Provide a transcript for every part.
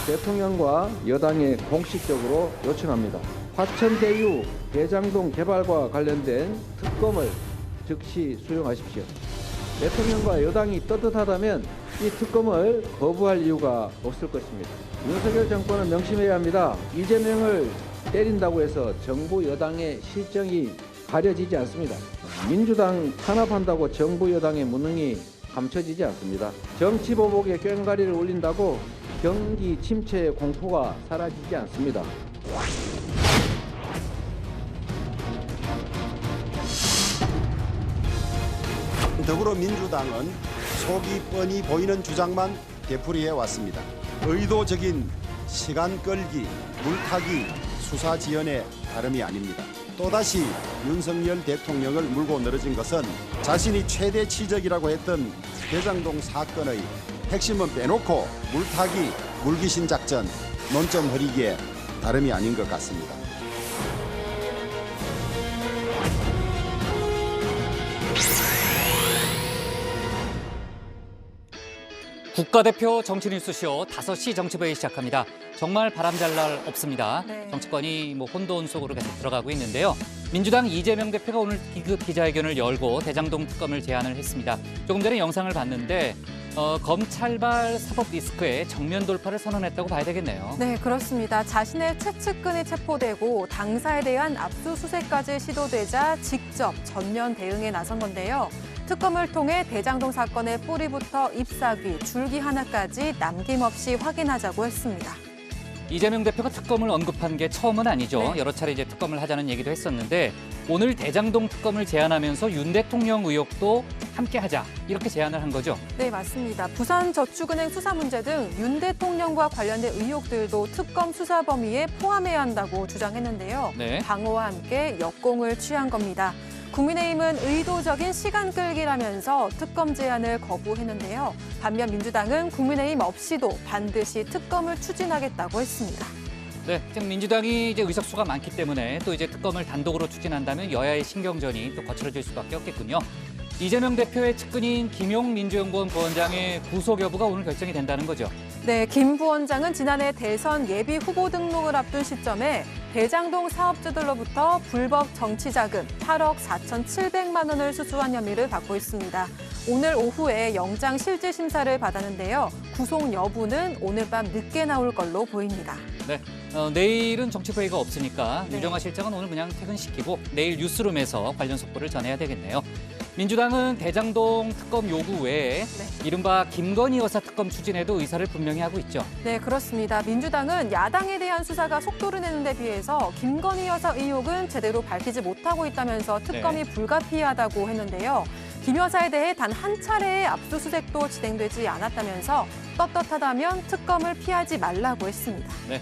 대통령과 여당에 공식적으로 요청합니다. 화천대유 대장동 개발과 관련된 특검을 즉시 수용하십시오. 대통령과 여당이 떳떳하다면 이 특검을 거부할 이유가 없을 것입니다. 윤석열 정권은 명심해야 합니다. 이재명을 때린다고 해서 정부 여당의 실정이 가려지지 않습니다. 민주당 탄압한다고 정부 여당의 무능이 감춰지지 않습니다. 정치 보복에 꽹과리를 울린다고 경기 침체의 공포가 사라지지 않습니다. 더불어민주당은 속이 뻔히 보이는 주장만 되풀이해 왔습니다. 의도적인 시간 끌기, 물타기, 수사 지연에 다름이 아닙니다. 또다시 윤석열 대통령을 물고 늘어진 것은 자신이 최대 치적이라고 했던 대장동 사건의 핵심은 빼놓고 물타기, 물귀신 작전, 논점 흐리기에 다름이 아닌 것 같습니다. 국가대표 정치뉴스쇼 5시 정치부회 시작합니다. 정말 바람잘 날 없습니다. 네. 정치권이 혼돈 속으로 계속 들어가고 있는데요. 민주당 이재명 대표가 오늘 긴급 기자회견을 열고 대장동 특검을 제안을 했습니다. 조금 전에 영상을 봤는데 검찰발 사법 리스크에 정면 돌파를 선언했다고 봐야 되겠네요. 네, 그렇습니다. 자신의 최측근이 체포되고 당사에 대한 압수수색까지 시도되자 직접 전면 대응에 나선 건데요. 특검을 통해 대장동 사건의 뿌리부터 잎사귀, 줄기 하나까지 남김없이 확인하자고 했습니다. 이재명 대표가 특검을 언급한 게 처음은 아니죠. 네. 여러 차례 이제 특검을 하자는 얘기도 했었는데 오늘 대장동 특검을 제안하면서 윤 대통령 의혹도 함께 하자 이렇게 제안을 한 거죠. 네, 맞습니다. 부산저축은행 수사 문제 등 윤 대통령과 관련된 의혹들도 특검 수사 범위에 포함해야 한다고 주장했는데요. 네. 방어와 함께 역공을 취한 겁니다. 국민의힘은 의도적인 시간 끌기라면서 특검 제안을 거부했는데요. 반면 민주당은 국민의힘 없이도 반드시 특검을 추진하겠다고 했습니다. 네, 지금 민주당이 이제 의석수가 많기 때문에 또 이제 특검을 단독으로 추진한다면 여야의 신경전이 또 거칠어질 수밖에 없겠군요. 이재명 대표의 측근인 김용 민주연구원 부원장의 구속 여부가 오늘 결정이 된다는 거죠. 네, 김 부원장은 지난해 대선 예비 후보 등록을 앞둔 시점에 대장동 사업주들로부터 불법 정치자금 8억 4,700만 원을 수수한 혐의를 받고 있습니다. 오늘 오후에 영장 실질 심사를 받았는데요. 구속 여부는 오늘 밤 늦게 나올 걸로 보입니다. 네, 내일은 정치회의가 없으니까 네. 유정화 실장은 오늘 그냥 퇴근시키고 내일 뉴스룸에서 관련 속보를 전해야 되겠네요. 민주당은 대장동 특검 요구 외에 이른바 김건희 여사 특검 추진에도 의사를 분명히 하고 있죠. 네, 그렇습니다. 민주당은 야당에 대한 수사가 속도를 내는 데 비해서 김건희 여사 의혹은 제대로 밝히지 못하고 있다면서 특검이 불가피하다고 했는데요. 김 여사에 대해 단 한 차례의 압수수색도 진행되지 않았다면서 떳떳하다면 특검을 피하지 말라고 했습니다. 네,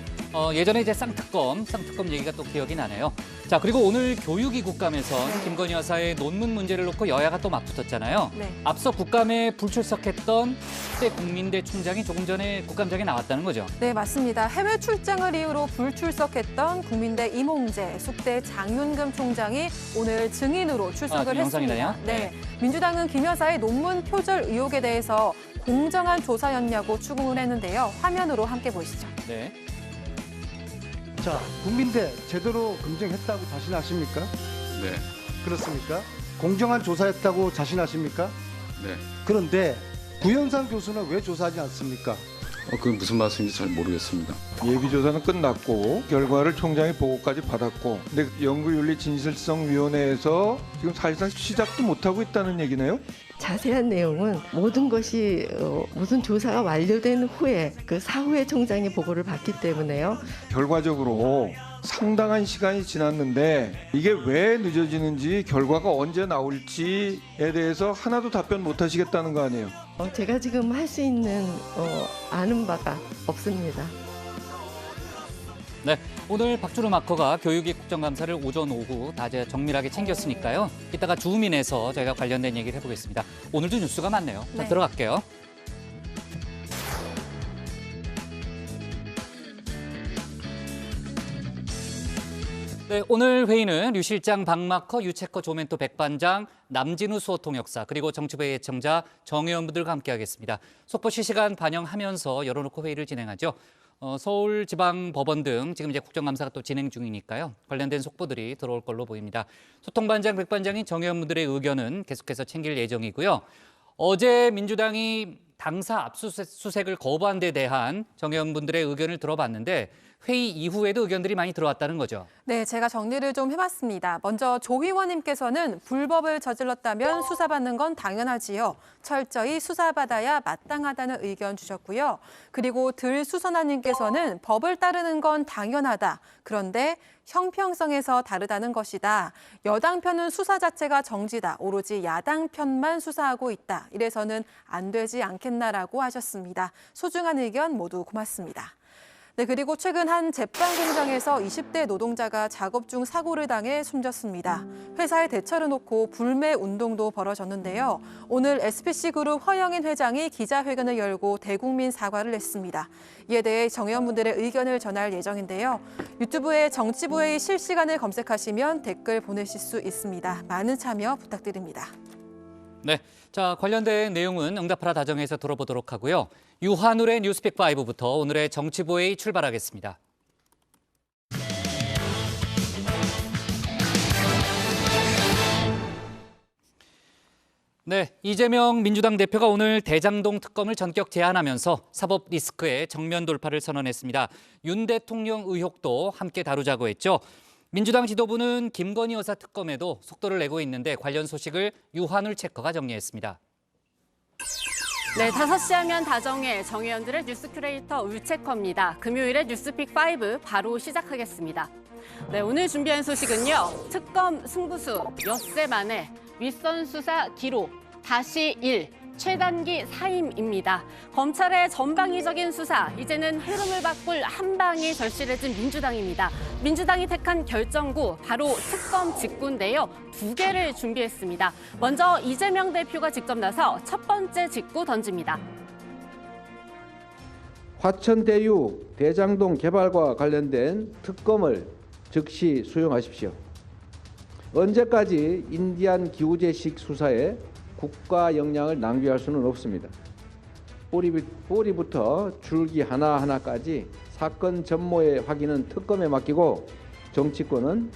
예전에 이제 쌍특검 얘기가 또 기억이 나네요. 자, 그리고 오늘 교육위 국감에서 김건희 여사의 논문 문제를 놓고 여야가 또 맞붙었잖아요. 네. 앞서 국감에 불출석했던 10대 국민대 총장이 조금 전에 국감장에 나왔다는 거죠. 네, 맞습니다. 해외 출장을 이유로 불출석했던 국민대 임홍재, 숙대 장윤금 총장이 오늘 증인으로 출석을 그 영상이네요. 했습니다. 네, 민주당은 김 여사의 논문 표절 의혹에 대해서 공정한 조사였냐고 추궁을 했는데요. 화면으로 함께 보시죠. 네. 자, 국민대 제대로 검증했다고 자신하십니까? 네, 그렇습니까? 공정한 조사했다고 자신하십니까? 네. 그런데 구현상 교수는 왜 조사하지 않습니까? 그게 무슨 말씀인지 잘 모르겠습니다. 예비조사는 끝났고 결과를 총장이 보고까지 받았고 근데 연구윤리진실성위원회에서 지금 사실상 시작도 못하고 있다는 얘기네요? 자세한 내용은 모든 것이 모든 조사가 완료된 후에 그 사후에 총장이 보고를 받기 때문에요. 결과적으로 상당한 시간이 지났는데 이게 왜 늦어지는지 결과가 언제 나올지에 대해서 하나도 답변 못 하시겠다는 거 아니에요? 제가 지금 할 수 있는 아는 바가 없습니다. 네, 오늘 박주로 마커가 교육위 국정감사를 오전 오후 다 정밀하게 챙겼으니까요. 이따가 주우민에서 저희가 관련된 얘기를 해보겠습니다. 오늘도 뉴스가 많네요. 자, 네. 들어갈게요. 네, 오늘 회의는 류 실장, 박마커, 유채커, 조멘토, 백반장, 남진우 수호통역사 그리고 정치부의 예청자 정 의원분들과 함께하겠습니다. 속보 실시간 반영하면서 열어놓고 회의를 진행하죠. 서울지방법원 등 지금 이제 국정감사가 또 진행 중이니까요. 관련된 속보들이 들어올 걸로 보입니다. 소통반장, 백반장인 정의원분들의 의견은 계속해서 챙길 예정이고요. 어제 민주당이 당사 압수수색을 거부한 데 대한 정의원분들의 의견을 들어봤는데 회의 이후에도 의견들이 많이 들어왔다는 거죠. 네, 제가 정리를 좀 해봤습니다. 먼저 조 의원님께서는 불법을 저질렀다면 수사받는 건 당연하지요. 철저히 수사받아야 마땅하다는 의견 주셨고요. 그리고 들수선아님께서는 법을 따르는 건 당연하다. 그런데 형평성에서 다르다는 것이다. 여당 편은 수사 자체가 정지다. 오로지 야당 편만 수사하고 있다. 이래서는 안 되지 않겠나라고 하셨습니다. 소중한 의견 모두 고맙습니다. 네, 그리고 최근 한 제빵 공장에서 20대 노동자가 작업 중 사고를 당해 숨졌습니다. 회사에 대처를 놓고 불매 운동도 벌어졌는데요. 오늘 SPC그룹 허영인 회장이 기자회견을 열고 대국민 사과를 했습니다. 이에 대해 정의원분들의 의견을 전할 예정인데요. 유튜브에 정치부회의 실시간을 검색하시면 댓글 보내실 수 있습니다. 많은 참여 부탁드립니다. 네, 자 관련된 내용은 응답하라 다정에서 들어보도록 하고요. 유한울의 뉴스픽5부터 오늘의 정치부회의 출발하겠습니다. 네, 이재명 민주당 대표가 오늘 대장동 특검을 전격 제안하면서 사법 리스크의 정면 돌파를 선언했습니다. 윤 대통령 의혹도 함께 다루자고 했죠. 민주당 지도부는 김건희 여사 특검에도 속도를 내고 있는데 관련 소식을 유한울 체커가 정리했습니다. 네, 5시 하면 다정의 정의원들의 뉴스 큐레이터 울체커입니다. 금요일에 뉴스픽5 바로 시작하겠습니다. 네, 오늘 준비한 소식은요. 특검 승부수 엿새 만에 윗선 수사 기록 다시 1. 최단기 사임입니다. 검찰의 전방위적인 수사, 이제는 흐름을 바꿀 한 방이 절실해진 민주당입니다. 민주당이 택한 결정구, 바로 특검 직구인데요. 2개를 준비했습니다. 먼저 이재명 대표가 직접 나서 첫 번째 직구 던집니다. 화천대유 대장동 개발과 관련된 특검을 즉시 수용하십시오. 언제까지 인디안 기우제식 수사에 국가 역량을 낭비할 수는 없습니다. 뿌리부터 줄기 하나하나까지 사건 전모의 확인은 특검에 맡기고 정치권은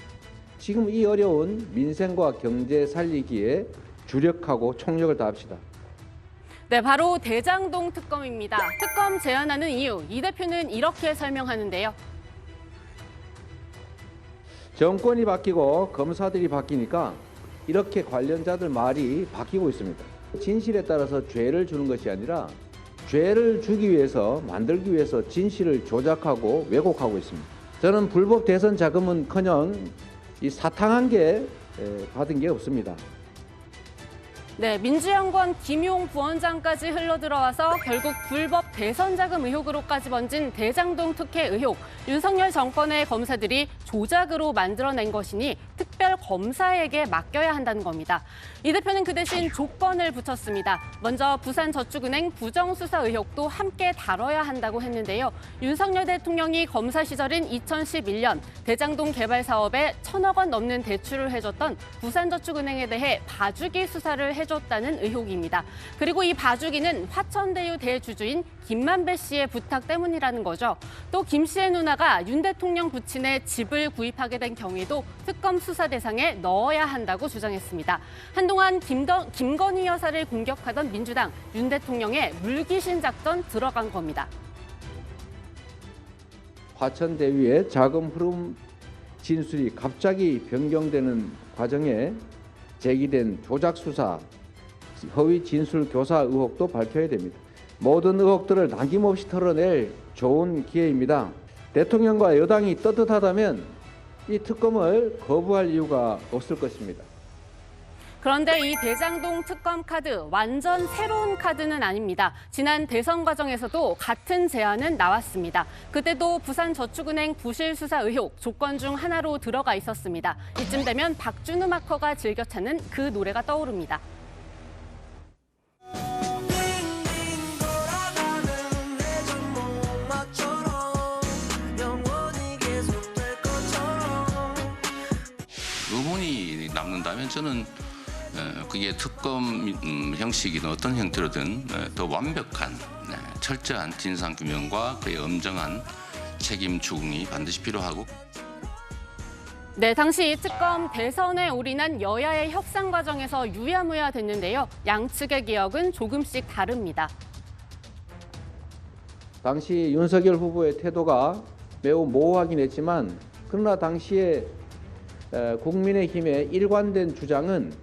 지금 이 어려운 민생과 경제 살리기에 주력하고 총력을 다합시다. 네, 바로 대장동 특검입니다. 특검 제안하는 이유, 이 대표는 이렇게 설명하는데요. 정권이 바뀌고 검사들이 바뀌니까 이렇게 관련자들 말이 바뀌고 있습니다. 진실에 따라서 죄를 주는 것이 아니라 죄를 주기 위해서, 만들기 위해서 진실을 조작하고 왜곡하고 있습니다. 저는 불법 대선 자금은커녕 이 사탕 1개 받은 게 없습니다. 네, 민주연구원 김용 부원장까지 흘러들어와서 결국 불법 대선 자금 의혹으로까지 번진 대장동 특혜 의혹. 윤석열 정권의 검사들이 조작으로 만들어낸 것이니 특별 검사에게 맡겨야 한다는 겁니다. 이 대표는 그 대신 조건을 붙였습니다. 먼저 부산저축은행 부정수사 의혹도 함께 다뤄야 한다고 했는데요. 윤석열 대통령이 검사 시절인 2011년 대장동 개발 사업에 1,000억 원 넘는 대출을 해줬던 부산저축은행에 대해 봐주기 수사를 해줬다는 의혹입니다. 그리고 이 봐주기는 화천대유 대주주인 김만배 씨의 부탁 때문이라는 거죠. 또 김 씨의 누나가 윤 대통령 부친의 집을 구입하게 된 경위도 특검 수사 대상에 넣어야 한다고 주장했습니다. 한동안 김건희 여사를 공격하던 민주당, 윤 대통령의 물귀신 작전 들어간 겁니다. 화천대유의 자금 흐름 진술이 갑자기 변경되는 과정에 제기된 조작 수사, 허위 진술 교사 의혹도 밝혀야 됩니다. 모든 의혹들을 남김없이 털어낼 좋은 기회입니다. 대통령과 여당이 떳떳하다면 이 특검을 거부할 이유가 없을 것입니다. 그런데 이 대장동 특검 카드, 완전 새로운 카드는 아닙니다. 지난 대선 과정에서도 같은 제안은 나왔습니다. 그때도 부산저축은행 부실 수사 의혹 조건 중 하나로 들어가 있었습니다. 이쯤 되면 박준우 마커가 즐겨 찾는 그 노래가 떠오릅니다. 의문이 남는다면 저는 그게 특검 형식이든 어떤 형태로든 더 완벽한 철저한 진상규명과 그의 엄정한 책임 추궁이 반드시 필요하고 네, 당시 이 특검 대선에 올인한 여야의 협상 과정에서 유야무야 됐는데요. 양측의 기억은 조금씩 다릅니다. 당시 윤석열 후보의 태도가 매우 모호하긴 했지만 그러나 당시에 국민의힘의 일관된 주장은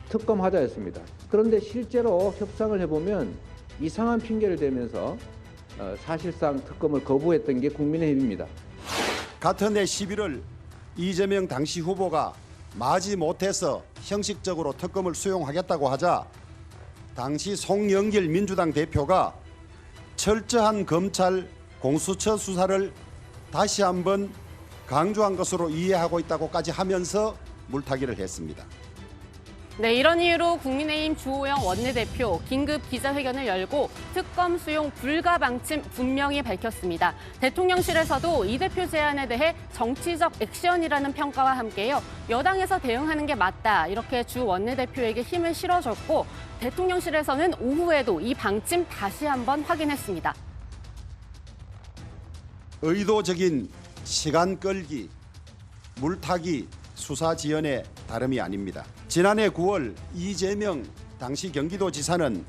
특검하자였습니다. 그런데 실제로 협상을 해보면 이상한 핑계를 대면서 사실상 특검을 거부했던 게 국민의힘입니다. 같은 해 11월 이재명 당시 후보가 마지못해서 형식적으로 특검을 수용하겠다고 하자 당시 송영길 민주당 대표가 철저한 검찰 공수처 수사를 다시 한번 강조한 것으로 이해하고 있다고까지 하면서 물타기를 했습니다. 네, 이런 이유로 국민의힘 주호영 원내대표 긴급 기자회견을 열고 특검 수용 불가 방침 분명히 밝혔습니다. 대통령실에서도 이 대표 제안에 대해 정치적 액션이라는 평가와 함께요. 여당에서 대응하는 게 맞다 이렇게 주 원내대표에게 힘을 실어줬고 대통령실에서는 오후에도 이 방침 다시 한번 확인했습니다. 의도적인 시간 끌기, 물타기, 수사 지연의 다름이 아닙니다. 지난해 9월 이재명 당시 경기도지사는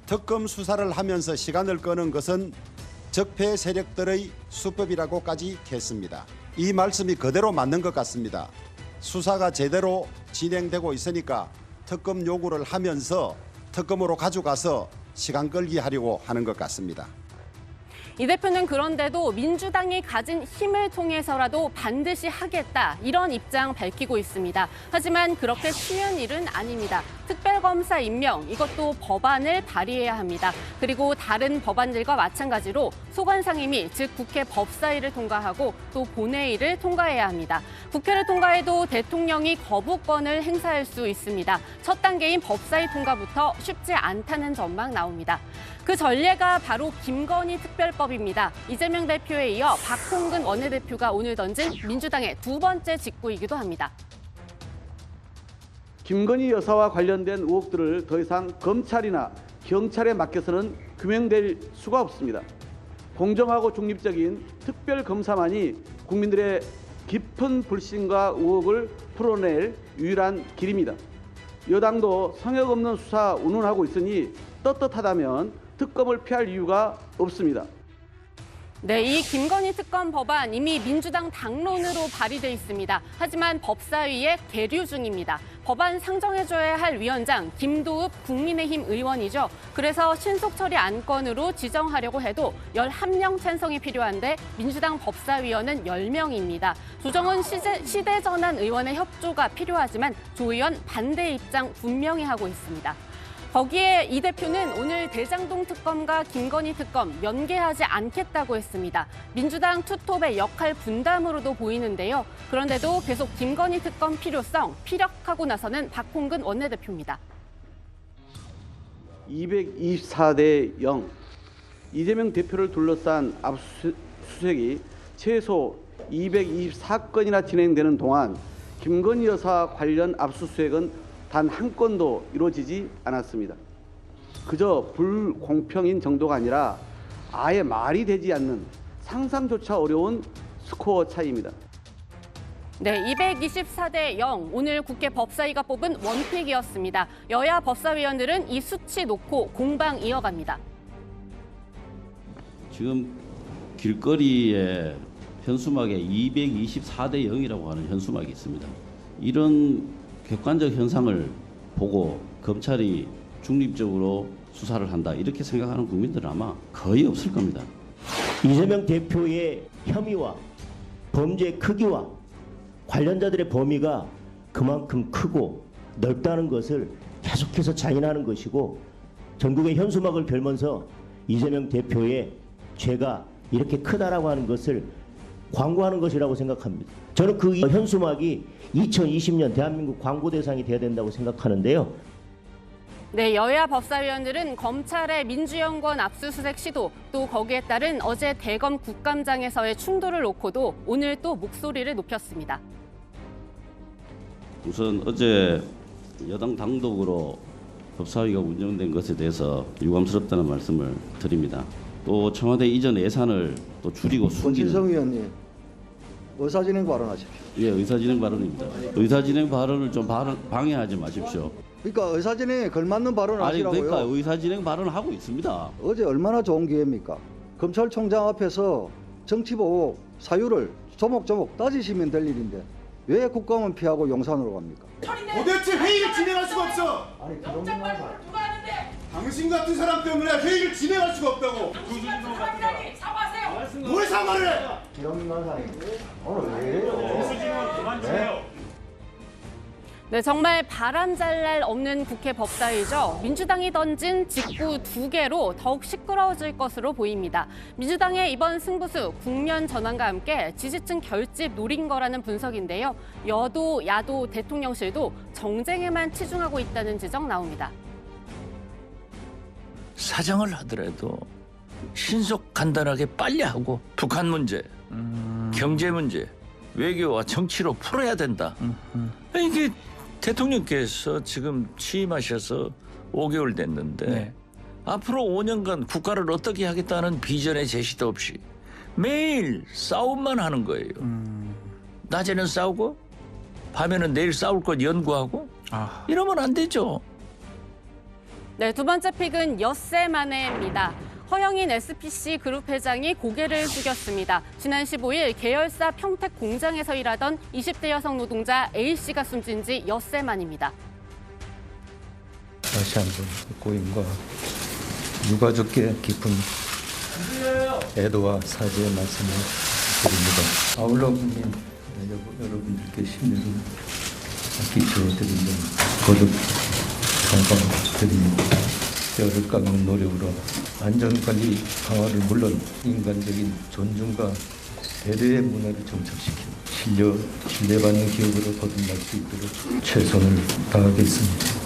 특검 수사를 하면서 시간을 끄는 것은 적폐 세력들의 수법이라고까지 했습니다. 이 말씀이 그대로 맞는 것 같습니다. 수사가 제대로 진행되고 있으니까 특검 요구를 하면서 특검으로 가져가서 시간 끌기 하려고 하는 것 같습니다. 이 대표는 그런데도 민주당이 가진 힘을 통해서라도 반드시 하겠다 이런 입장 밝히고 있습니다. 하지만 그렇게 쉬운 일은 아닙니다. 특별검사 임명 이것도 법안을 발의해야 합니다. 그리고 다른 법안들과 마찬가지로 소관상임위 즉 국회 법사위를 통과하고 또 본회의를 통과해야 합니다. 국회를 통과해도 대통령이 거부권을 행사할 수 있습니다. 첫 단계인 법사위 통과부터 쉽지 않다는 전망 나옵니다. 그 전례가 바로 김건희 특별법입니다. 이재명 대표에 이어 박홍근 원내대표가 오늘 던진 민주당의 두 번째 직구이기도 합니다. 김건희 여사와 관련된 의혹들을 더 이상 검찰이나 경찰에 맡겨서는 규명될 수가 없습니다. 공정하고 중립적인 특별검사만이 국민들의 깊은 불신과 의혹을 풀어낼 유일한 길입니다. 여당도 성역 없는 수사 운운하고 있으니 떳떳하다면 특검을 피할 이유가 없습니다. 네, 이 김건희 특검 법안 이미 민주당 당론으로 발의돼 있습니다. 하지만 법사위에 계류 중입니다. 법안 상정해줘야 할 위원장 김도읍 국민의힘 의원이죠. 그래서 신속 처리 안건으로 지정하려고 해도 11명 찬성이 필요한데 민주당 법사위원은 10명입니다. 조정은 시대전환 의원의 협조가 필요하지만 조 의원 반대 입장 분명히 하고 있습니다. 거기에 이 대표는 오늘 대장동 특검과 김건희 특검 연계하지 않겠다고 했습니다. 민주당 투톱의 역할 분담으로도 보이는데요. 그런데도 계속 김건희 특검 필요성 피력하고 나서는 박홍근 원내대표입니다. 224대 0. 이재명 대표를 둘러싼 압수수색이 최소 224건이나 진행되는 동안 김건희 여사 관련 압수수색은 단 한 건도 이루어지지 않았습니다. 그저 불공평인 정도가 아니라 아예 말이 되지 않는 상상조차 어려운 스코어 차이입니다. 네, 224대 0. 오늘 국회 법사위가 뽑은 원픽이었습니다. 여야 법사위원들은 이 수치 놓고 공방 이어갑니다. 지금 길거리에 현수막에 224대 0이라고 하는 현수막이 있습니다. 이런 객관적 현상을 보고 검찰이 중립적으로 수사를 한다 이렇게 생각하는 국민들은 아마 거의 없을 겁니다. 이재명 대표의 혐의와 범죄의 크기와 관련자들의 범위가 그만큼 크고 넓다는 것을 계속해서 자인하는 것이고 전국의 현수막을 걸면서 이재명 대표의 죄가 이렇게 크다라고 하는 것을 광고하는 것이라고 생각합니다. 저는 그 현수막이 2020년 대한민국 광고 대상이 돼야 된다고 생각하는데요. 네, 여야 법사위원들은 검찰의 민주연구원 압수수색 시도 또 거기에 따른 어제 대검 국감장에서의 충돌을 놓고도 오늘 또 목소리를 높였습니다. 우선 어제 여당 단독으로 법사위가 운영된 것에 대해서 유감스럽다는 말씀을 드립니다. 또 청와대 이전 예산을 또 줄이고 숨기는 권진성 의원님, 의사진행 발언하십시오. 예, 의사진행 발언입니다. 의사진행 발언을 좀 방해하지 마십시오. 그러니까 의사진행에 걸맞는 발언을 아니 하시라고요. 그러니까 의사진행 발언을 하고 있습니다. 어제 얼마나 좋은 기회입니까? 검찰총장 앞에서 정치보복 사유를 조목조목 따지시면 될 일인데 왜 국감은 피하고 용산으로 갑니까? 도대체 회의를 진행할 수가 없어. 아니, 정장발을 누가 하는데? 당신 같은 사람 때문에 회의를 진행할 수가 없다고. 당신 같은 사람이라니 사과하세요. 뭘 사과를 해? 기념민간 상임 오늘 왜 이래요? 네, 정말 바람잘 날 없는 국회 법사위죠. 민주당이 던진 직구 2개로 더욱 시끄러워질 것으로 보입니다. 민주당의 이번 승부수 국면 전환과 함께 지지층 결집 노린 거라는 분석인데요. 여도, 야도, 대통령실도 정쟁에만 치중하고 있다는 지적 나옵니다. 사정을 하더라도 신속 간단하게 빨리 하고 북한 문제, 경제 문제, 외교와 정치로 풀어야 된다. 이게 대통령께서 지금 취임하셔서 5개월 됐는데 네. 앞으로 5년간 국가를 어떻게 하겠다는 비전의 제시도 없이 매일 싸움만 하는 거예요. 낮에는 싸우고 밤에는 내일 싸울 것 연구하고 이러면 안 되죠. 네, 두 번째 픽은 엿새 만에입니다. 허영인 SPC 그룹 회장이 고개를 숙였습니다. 지난 15일 계열사 평택 공장에서 일하던 20대 여성 노동자 A씨가 숨진 지 엿새 만입니다. 다시 한번 고인과 유가족께 깊은 애도와 사죄의 말씀을 드립니다. 아울러 국민 여러분들께 심려를 끼쳐드리며 거듭 사과드립니다. 뼈를 깎는 노력으로 안전관리 강화를 물론 인간적인 존중과 배려의 문화를 정착시키고 신뢰받는 기업으로 거듭날 수 있도록 최선을 다하겠습니다.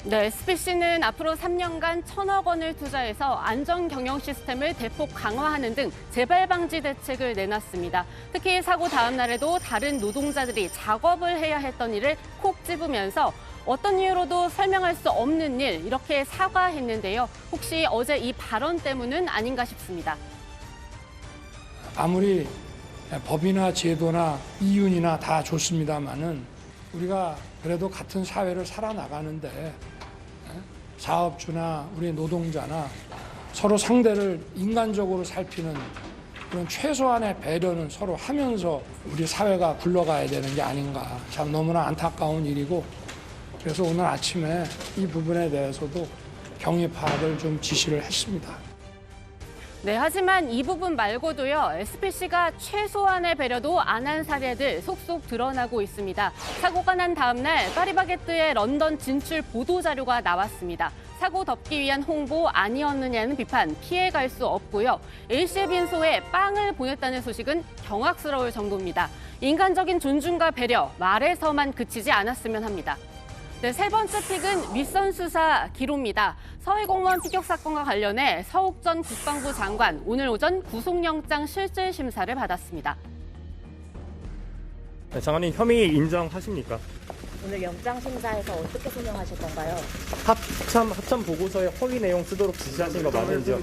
네, SPC는 앞으로 3년간 1,000억 원을 투자해서 안전 경영 시스템을 대폭 강화하는 등 재발 방지 대책을 내놨습니다. 특히 사고 다음 날에도 다른 노동자들이 작업을 해야 했던 일을 콕 집으면서 어떤 이유로도 설명할 수 없는 일 이렇게 사과했는데요. 혹시 어제 이 발언 때문은 아닌가 싶습니다. 아무리 법이나 제도나 이윤이나 다 좋습니다마는 우리가 그래도 같은 사회를 살아나가는데 사업주나 우리 노동자나 서로 상대를 인간적으로 살피는 그런 최소한의 배려는 서로 하면서 우리 사회가 굴러가야 되는 게 아닌가. 참 너무나 안타까운 일이고 그래서 오늘 아침에 이 부분에 대해서도 경위 파악을 좀 지시를 했습니다. 네, 하지만 이 부분 말고도요, SPC가 최소한의 배려도 안 한 사례들 속속 드러나고 있습니다. 사고가 난 다음 날 파리바게뜨의 런던 진출 보도 자료가 나왔습니다. 사고 덮기 위한 홍보 아니었느냐는 비판 피해갈 수 없고요. A씨의 빈소에 빵을 보냈다는 소식은 경악스러울 정도입니다. 인간적인 존중과 배려, 말에서만 그치지 않았으면 합니다. 네, 세 번째 픽은 윗선 수사 기로입니다. 서해 공무원 피격 사건과 관련해 서욱 전 국방부 장관 오늘 오전 구속영장 실질 심사를 받았습니다. 네, 장관님 혐의 인정하십니까? 오늘 영장 심사에서 어떻게 설명하실 건가요? 합참 보고서에 허위 내용 쓰도록 지시하신 거 맞는지요?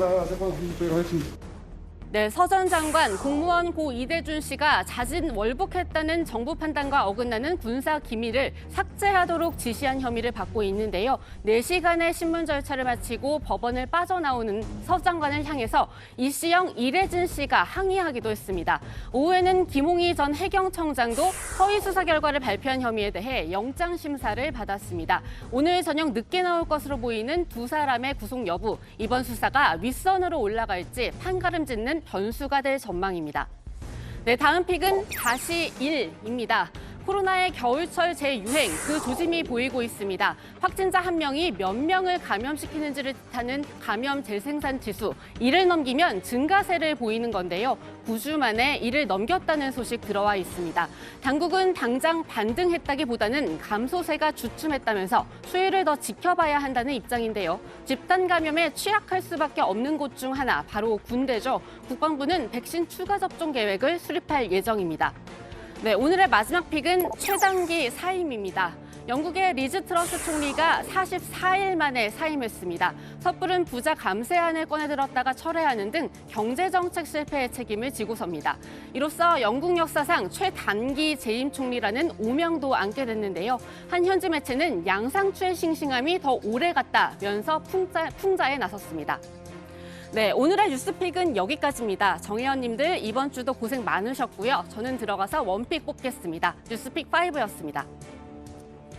네, 서 전 장관 공무원 고 이대준 씨가 자진 월북했다는 정부 판단과 어긋나는 군사 기밀을 삭제하도록 지시한 혐의를 받고 있는데요. 4시간의 신문 절차를 마치고 법원을 빠져나오는 서 장관을 향해서 이씨형 이대준 씨가 항의하기도 했습니다. 오후에는 김홍희 전 해경청장도 허위 수사 결과를 발표한 혐의에 대해 영장 심사를 받았습니다. 오늘 저녁 늦게 나올 것으로 보이는 두 사람의 구속 여부, 이번 수사가 윗선으로 올라갈지 판가름 짓는 변수가 될 전망입니다. 네, 다음 픽은 다시 1입니다. 코로나의 겨울철 재유행, 그 조짐이 보이고 있습니다. 확진자 1명이 몇 명을 감염시키는지를 뜻하는 감염 재생산 지수, 1을 넘기면 증가세를 보이는 건데요. 9주 만에 1을 넘겼다는 소식 들어와 있습니다. 당국은 당장 반등했다기보다는 감소세가 주춤했다면서 수위를 더 지켜봐야 한다는 입장인데요. 집단 감염에 취약할 수밖에 없는 곳 중 하나, 바로 군대죠. 국방부는 백신 추가 접종 계획을 수립할 예정입니다. 네, 오늘의 마지막 픽은 최단기 사임입니다. 영국의 리즈 트러스 총리가 44일 만에 사임했습니다. 섣부른 부자 감세안을 꺼내들었다가 철회하는 등 경제정책 실패의 책임을 지고 섭니다. 이로써 영국 역사상 최단기 재임 총리라는 오명도 안게 됐는데요. 한 현지 매체는 양상추의 싱싱함이 더 오래 갔다면서 풍자에 나섰습니다. 네, 오늘의 뉴스픽은 여기까지입니다. 정혜연님들 이번 주도 고생 많으셨고요. 저는 들어가서 원픽 뽑겠습니다. 뉴스픽 5였습니다.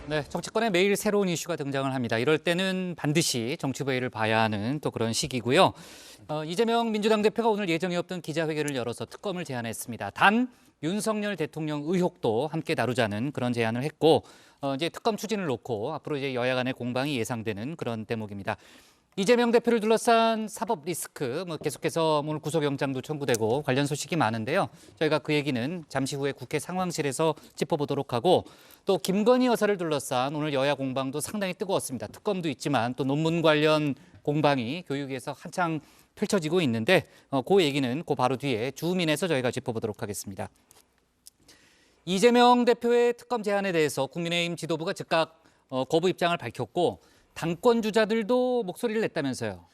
네, 정치권에 매일 새로운 이슈가 등장을 합니다. 이럴 때는 반드시 정치부회를 봐야 하는 또 그런 시기고요. 이재명 민주당 대표가 오늘 예정이 없던 기자회견을 열어서 특검을 제안했습니다. 단 윤석열 대통령 의혹도 함께 다루자는 그런 제안을 했고 이제 특검 추진을 놓고 앞으로 이제 여야 간의 공방이 예상되는 그런 대목입니다. 이재명 대표를 둘러싼 사법 리스크, 계속해서 오늘 구속영장도 청구되고 관련 소식이 많은데요. 저희가 그 얘기는 잠시 후에 국회 상황실에서 짚어보도록 하고 또 김건희 여사를 둘러싼 오늘 여야 공방도 상당히 뜨거웠습니다. 특검도 있지만 또 논문 관련 공방이 교육에서 한창 펼쳐지고 있는데 그 얘기는 그 바로 뒤에 주민에서 저희가 짚어보도록 하겠습니다. 이재명 대표의 특검 제안에 대해서 국민의힘 지도부가 즉각 거부 입장을 밝혔고 당권 주자들도 목소리를 냈다면서요.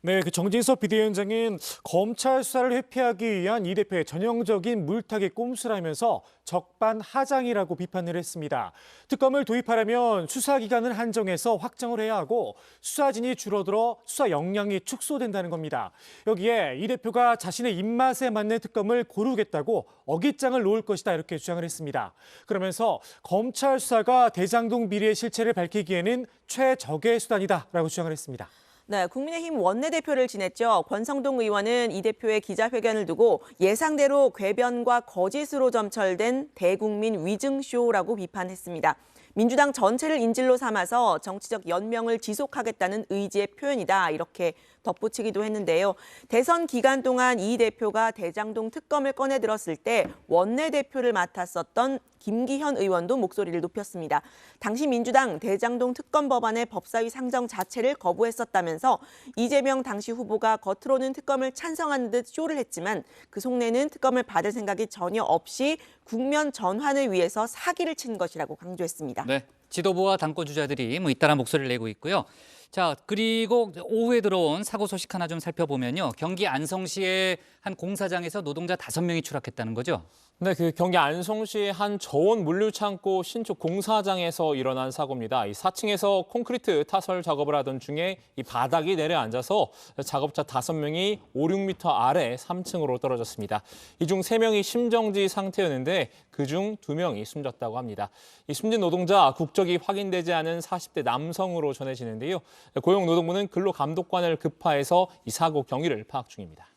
네, 정진석 비대위원장은 검찰 수사를 회피하기 위한 이 대표의 전형적인 물타기 꼼수라면서 적반하장이라고 비판을 했습니다. 특검을 도입하려면 수사 기간을 한정해서 확정을 해야 하고 수사진이 줄어들어 수사 역량이 축소된다는 겁니다. 여기에 이 대표가 자신의 입맛에 맞는 특검을 고르겠다고 어깃장을 놓을 것이다 이렇게 주장을 했습니다. 그러면서 검찰 수사가 대장동 비리의 실체를 밝히기에는 최적의 수단이다라고 주장을 했습니다. 네, 국민의힘 원내대표를 지냈죠. 권성동 의원은 이 대표의 기자회견을 두고 예상대로 궤변과 거짓으로 점철된 대국민 위증쇼라고 비판했습니다. 민주당 전체를 인질로 삼아서 정치적 연명을 지속하겠다는 의지의 표현이다 이렇게 덧붙이기도 했는데요. 대선 기간 동안 이 대표가 대장동 특검을 꺼내들었을 때 원내대표를 맡았었던 김기현 의원도 목소리를 높였습니다. 당시 민주당 대장동 특검 법안의 법사위 상정 자체를 거부했었다면서 이재명 당시 후보가 겉으로는 특검을 찬성하는 듯 쇼를 했지만 그 속내는 특검을 받을 생각이 전혀 없이 국면 전환을 위해서 사기를 친 것이라고 강조했습니다. 네, 지도부와 당권 주자들이 잇따라 목소리를 내고 있고요. 자, 그리고 오후에 들어온 사고 소식 하나 좀 살펴보면요. 경기 안성시의 한 공사장에서 노동자 5명이 추락했다는 거죠. 네, 경기 안성시의 한 저온 물류창고 신축 공사장에서 일어난 사고입니다. 이 4층에서 콘크리트 타설 작업을 하던 중에 이 바닥이 내려앉아서 작업자 5명이 5, 6m 아래 3층으로 떨어졌습니다. 이 중 3명이 심정지 상태였는데 그중 2명이 숨졌다고 합니다. 이 숨진 노동자 국적이 확인되지 않은 40대 남성으로 전해지는데요. 고용노동부는 근로감독관을 급파해서 이 사고 경위를 파악 중입니다.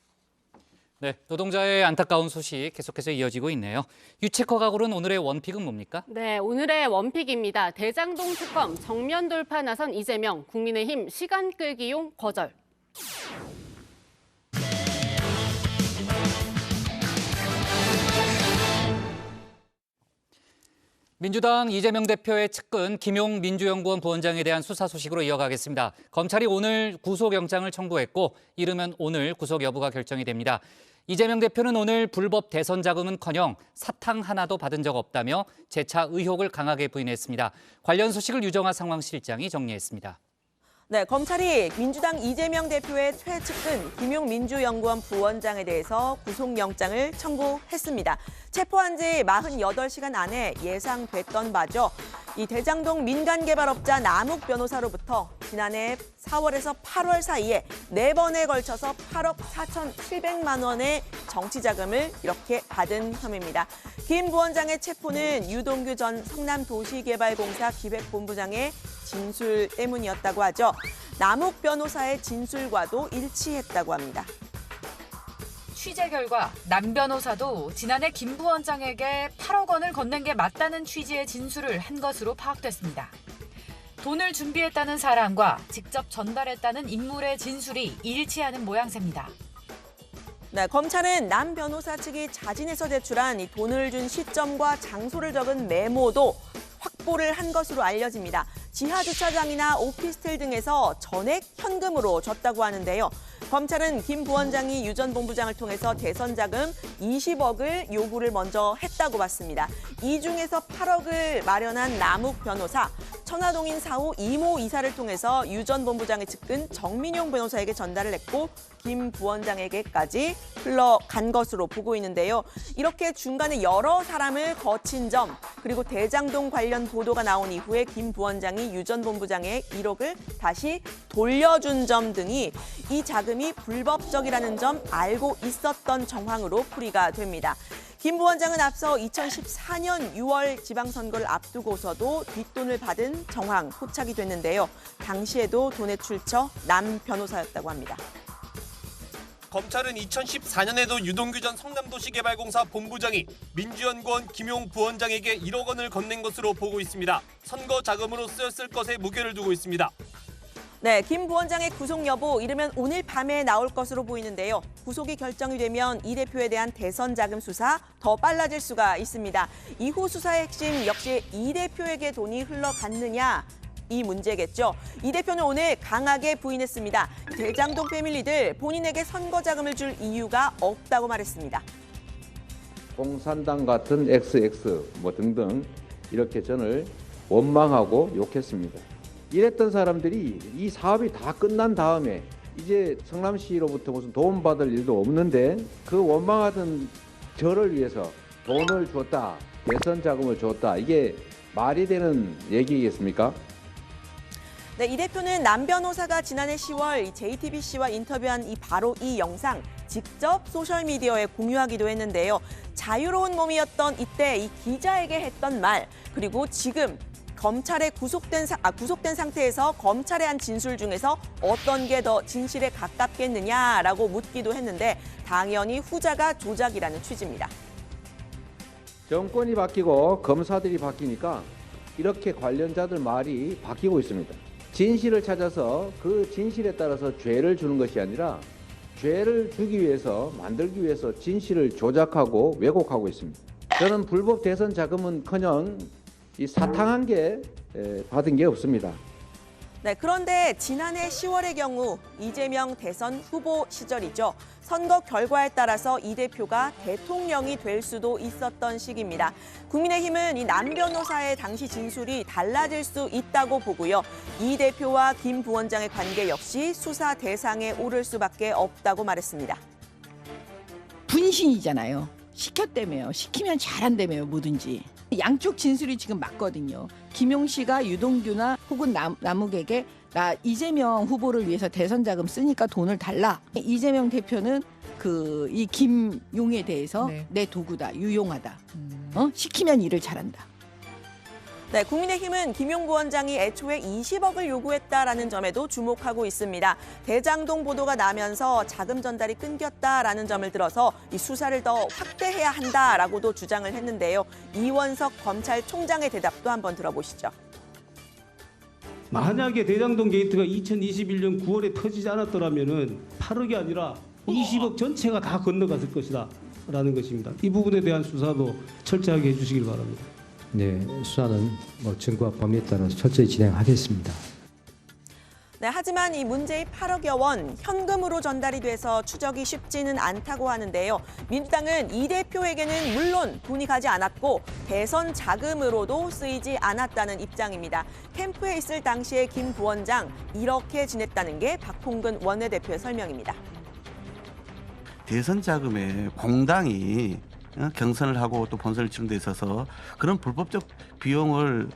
네, 노동자의 안타까운 소식 계속해서 이어지고 있네요. 유채커 가구는 오늘의 원픽은 뭡니까? 네, 오늘의 원픽입니다. 대장동 특검 정면 돌파 나선 이재명, 국민의힘 시간 끌기용 거절. 민주당 이재명 대표의 측근 김용 민주연구원 부원장에 대한 수사 소식으로 이어가겠습니다. 검찰이 오늘 구속영장을 청구했고 이르면 오늘 구속 여부가 결정이 됩니다. 이재명 대표는 오늘 불법 대선 자금은커녕 사탕 하나도 받은 적 없다며 재차 의혹을 강하게 부인했습니다. 관련 소식을 유정아 상황실장이 정리했습니다. 네, 검찰이 민주당 이재명 대표의 최측근 김용 민주연구원 부원장에 대해서 구속영장을 청구했습니다. 체포한 지 48시간 안에 예상됐던 바죠. 이 대장동 민간개발업자 남욱 변호사로부터 지난해 4월에서 8월 사이에 4번에 걸쳐서 8억 4,700만 원의 정치자금을 이렇게 받은 혐의입니다. 김 부원장의 체포는 유동규 전 성남도시개발공사 기획본부장의 진술 때문이었다고 하죠. 남욱 변호사의 진술과도 일치했다고 합니다. 취재 결과 남 변호사도 지난해 김 부원장에게 8억 원을 건넨 게 맞다는 취지의 진술을 한 것으로 파악됐습니다. 돈을 준비했다는 사람과 직접 전달했다는 인물의 진술이 일치하는 모양새입니다. 네, 검찰은 남 변호사 측이 자진해서 제출한 이 돈을 준 시점과 장소를 적은 메모도 확보를 한 것으로 알려집니다. 지하 주차장이나 오피스텔 등에서 전액 현금으로 줬다고 하는데요. 검찰은 김 부원장이 유 전 본부장을 통해서 대선 자금 20억을 요구를 먼저 했다고 봤습니다. 이 중에서 8억을 마련한 남욱 변호사, 천화동인 사후 이모 이사를 통해서 유 전 본부장의 측근 정민용 변호사에게 전달을 했고 김 부원장에게까지 흘러간 것으로 보고 있는데요. 이렇게 중간에 여러 사람을 거친 점, 그리고 대장동 관련 보도가 나온 이후에 김 부원장이 유 전 본부장의 1억을 다시 돌려준 점 등이 이 자금이 불법적이라는 점 알고 있었던 정황으로 풀이가 됩니다. 김 부원장은 앞서 2014년 6월 지방선거를 앞두고서도 뒷돈을 받은 정황 포착이 됐는데요. 당시에도 돈의 출처 남 변호사였다고 합니다. 검찰은 2014년에도 유동규 전 성남도시개발공사 본부장이 민주연구원 김용 부원장에게 1억 원을 건넨 것으로 보고 있습니다. 선거 자금으로 쓰였을 것에 무게를 두고 있습니다. 네, 김 부원장의 구속 여부 이르면 오늘 밤에 나올 것으로 보이는데요. 구속이 결정이 되면 이 대표에 대한 대선 자금 수사 더 빨라질 수가 있습니다. 이후 수사의 핵심 역시 이 대표에게 돈이 흘러갔느냐, 이 문제겠죠. 이 대표는 오늘 강하게 부인했습니다. 대장동 패밀리들 본인에게 선거 자금을 줄 이유가 없다고 말했습니다. 공산당 같은 XX 등등 이렇게 저를 원망하고 욕했습니다. 이랬던 사람들이 이 사업이 다 끝난 다음에 이제 성남시로부터 무슨 도움받을 일도 없는데 그 원망하던 저를 위해서 돈을 줬다, 대선 자금을 줬다, 이게 말이 되는 얘기겠습니까? 네, 이 대표는 남 변호사가 지난해 10월 JTBC와 인터뷰한 바로 이 영상 직접 소셜미디어에 공유하기도 했는데요. 자유로운 몸이었던 이때 이 기자에게 했던 말, 그리고 지금 검찰에 구속된 상태에서 검찰에 한 진술 중에서 어떤 게 더 진실에 가깝겠느냐라고 묻기도 했는데 당연히 후자가 조작이라는 취지입니다. 정권이 바뀌고 검사들이 바뀌니까 이렇게 관련자들 말이 바뀌고 있습니다. 진실을 찾아서 그 진실에 따라서 죄를 주는 것이 아니라 죄를 주기 위해서, 만들기 위해서 진실을 조작하고 왜곡하고 있습니다. 저는 불법 대선 자금은커녕 이 사탕한 게 받은 게 없습니다. 네, 그런데 지난해 10월의 경우 이재명 대선 후보 시절이죠. 선거 결과에 따라서 이 대표가 대통령이 될 수도 있었던 시기입니다. 국민의힘은 이 남 변호사의 당시 진술이 달라질 수 있다고 보고요. 이 대표와 김 부원장의 관계 역시 수사 대상에 오를 수밖에 없다고 말했습니다. 분신이잖아요. 시켰다며요. 시키면 잘한다며요. 뭐든지. 양쪽 진술이 지금 맞거든요. 김용 씨가 유동규나 혹은 남욱에게 나 이재명 후보를 위해서 대선 자금 쓰니까 돈을 달라. 이재명 대표는 이 김용에 대해서 내 도구다, 유용하다. 시키면 일을 잘한다. 네, 국민의힘은 김용 부원장이 애초에 20억을 요구했다라는 점에도 주목하고 있습니다. 대장동 보도가 나면서 자금 전달이 끊겼다라는 점을 들어서 이 수사를 더 확대해야 한다라고도 주장을 했는데요. 이원석 검찰총장의 대답도 한번 들어보시죠. 만약에 대장동 게이트가 2021년 9월에 터지지 않았더라면은 8억이 아니라 20억 전체가 다 건너갔을 것이다 라는 것입니다. 이 부분에 대한 수사도 철저하게 해주시길 바랍니다. 네, 수사는 증거와 범위에 따라서 철저히 진행하겠습니다. 네, 하지만 이 문제의 8억여 원 현금으로 전달이 돼서 추적이 쉽지는 않다고 하는데요. 민주당은 이 대표에게는 물론 돈이 가지 않았고 대선 자금으로도 쓰이지 않았다는 입장입니다. 캠프에 있을 당시에 김 부원장 이렇게 지냈다는 게 박홍근 원내대표의 설명입니다. 대선 자금에 공당이 경선을 하고 또 본선을 치는 데 있어서 그런 불법적 비용을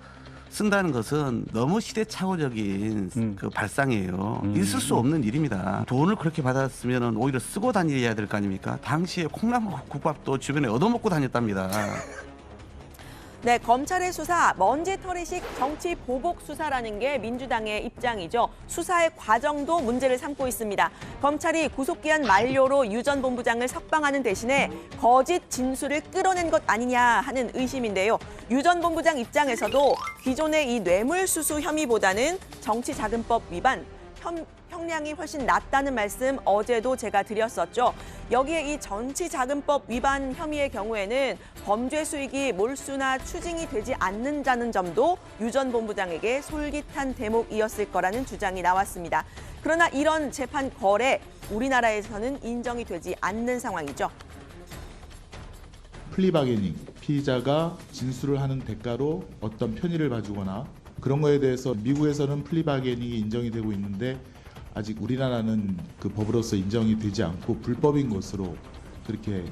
쓴다는 것은 너무 시대착오적인 그 발상이에요. 있을 수 없는 일입니다. 돈을 그렇게 받았으면 오히려 쓰고 다녀야 될 거 아닙니까? 당시에 콩나물 국밥도 주변에 얻어먹고 다녔답니다. 네, 검찰의 수사, 먼지털이식 정치 보복 수사라는 게 민주당의 입장이죠. 수사의 과정도 문제를 삼고 있습니다. 검찰이 구속기한 만료로 유 전 본부장을 석방하는 대신에 거짓 진술을 끌어낸 것 아니냐 하는 의심인데요. 유 전 본부장 입장에서도 기존의 이 뇌물수수 혐의보다는 정치자금법 위반, 형량이 훨씬 낫다는 말씀 어제도 제가 드렸었죠. 여기에 이 정치자금법 위반 혐의의 경우에는 범죄 수익이 몰수나 추징이 되지 않는다는 점도 유 전 본부장에게 솔깃한 대목이었을 거라는 주장이 나왔습니다. 그러나 이런 재판 거래, 우리나라에서는 인정이 되지 않는 상황이죠. 플리바게닝, 피의자가 진술을 하는 대가로 어떤 편의를 봐주거나 그런 거에 대해서 미국에서는 플리바게닝이 인정이 되고 있는데 아직 우리나라는 그 법으로서 인정이 되지 않고 불법인 것으로 그렇게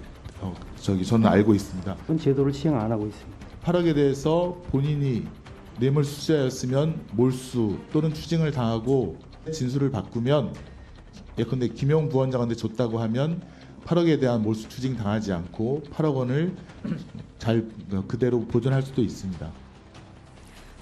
저는 알고 있습니다. 그런 제도를 시행 안 하고 있습니다. 8억에 대해서 본인이 뇌물수수자였으면 몰수 또는 추징을 당하고 진술을 바꾸면 예컨대 김용 부원장한테 줬다고 하면 8억에 대한 몰수 추징 당하지 않고 8억 원을 잘 그대로 보존할 수도 있습니다.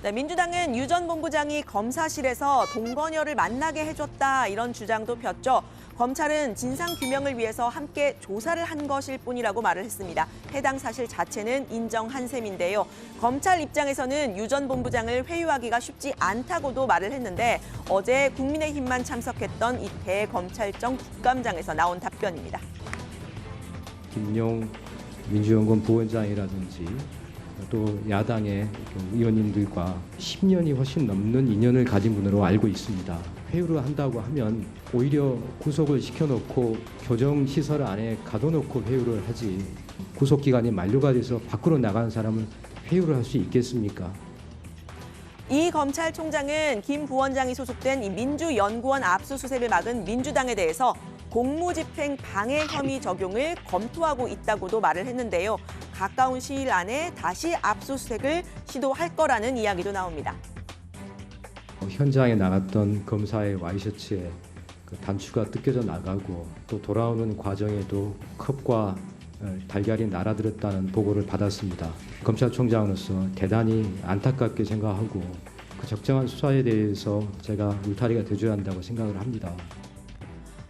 네, 민주당은 유 전 본부장이 검사실에서 동거녀를 만나게 해줬다 이런 주장도 폈죠. 검찰은 진상규명을 위해서 함께 조사를 한 것일 뿐이라고 말을 했습니다. 해당 사실 자체는 인정한 셈인데요. 검찰 입장에서는 유 전 본부장을 회유하기가 쉽지 않다고도 말을 했는데 어제 국민의힘만 참석했던 이 대검찰청 국감장에서 나온 답변입니다. 김용 민주연구원 부원장이라든지 또 야당의 의원님들과 10년이 훨씬 넘는 인연을 가진 분으로 알고 있습니다. 회유를 한다고 하면 오히려 구속을 시켜놓고 교정시설 안에 가둬놓고 회유를 하지 구속기간이 만료가 돼서 밖으로 나간 사람은 회유를 할 수 있겠습니까? 이 검찰총장은 김 부원장이 소속된 이 민주연구원 압수수색을 막은 민주당에 대해서 공무집행 방해 혐의 적용을 검토하고 있다고도 말을 했는데요. 가까운 시일 안에 다시 압수수색을 시도할 거라는 이야기도 나옵니다. 현장에 나갔던 검사의 와이셔츠에 그 단추가 뜯겨져 나가고 또 돌아오는 과정에도 컵과 달걀이 날아들었다는 보고를 받았습니다. 검찰총장으로서 대단히 안타깝게 생각하고 그 적정한 수사에 대해서 제가 울타리가 되줘야 한다고 생각을 합니다.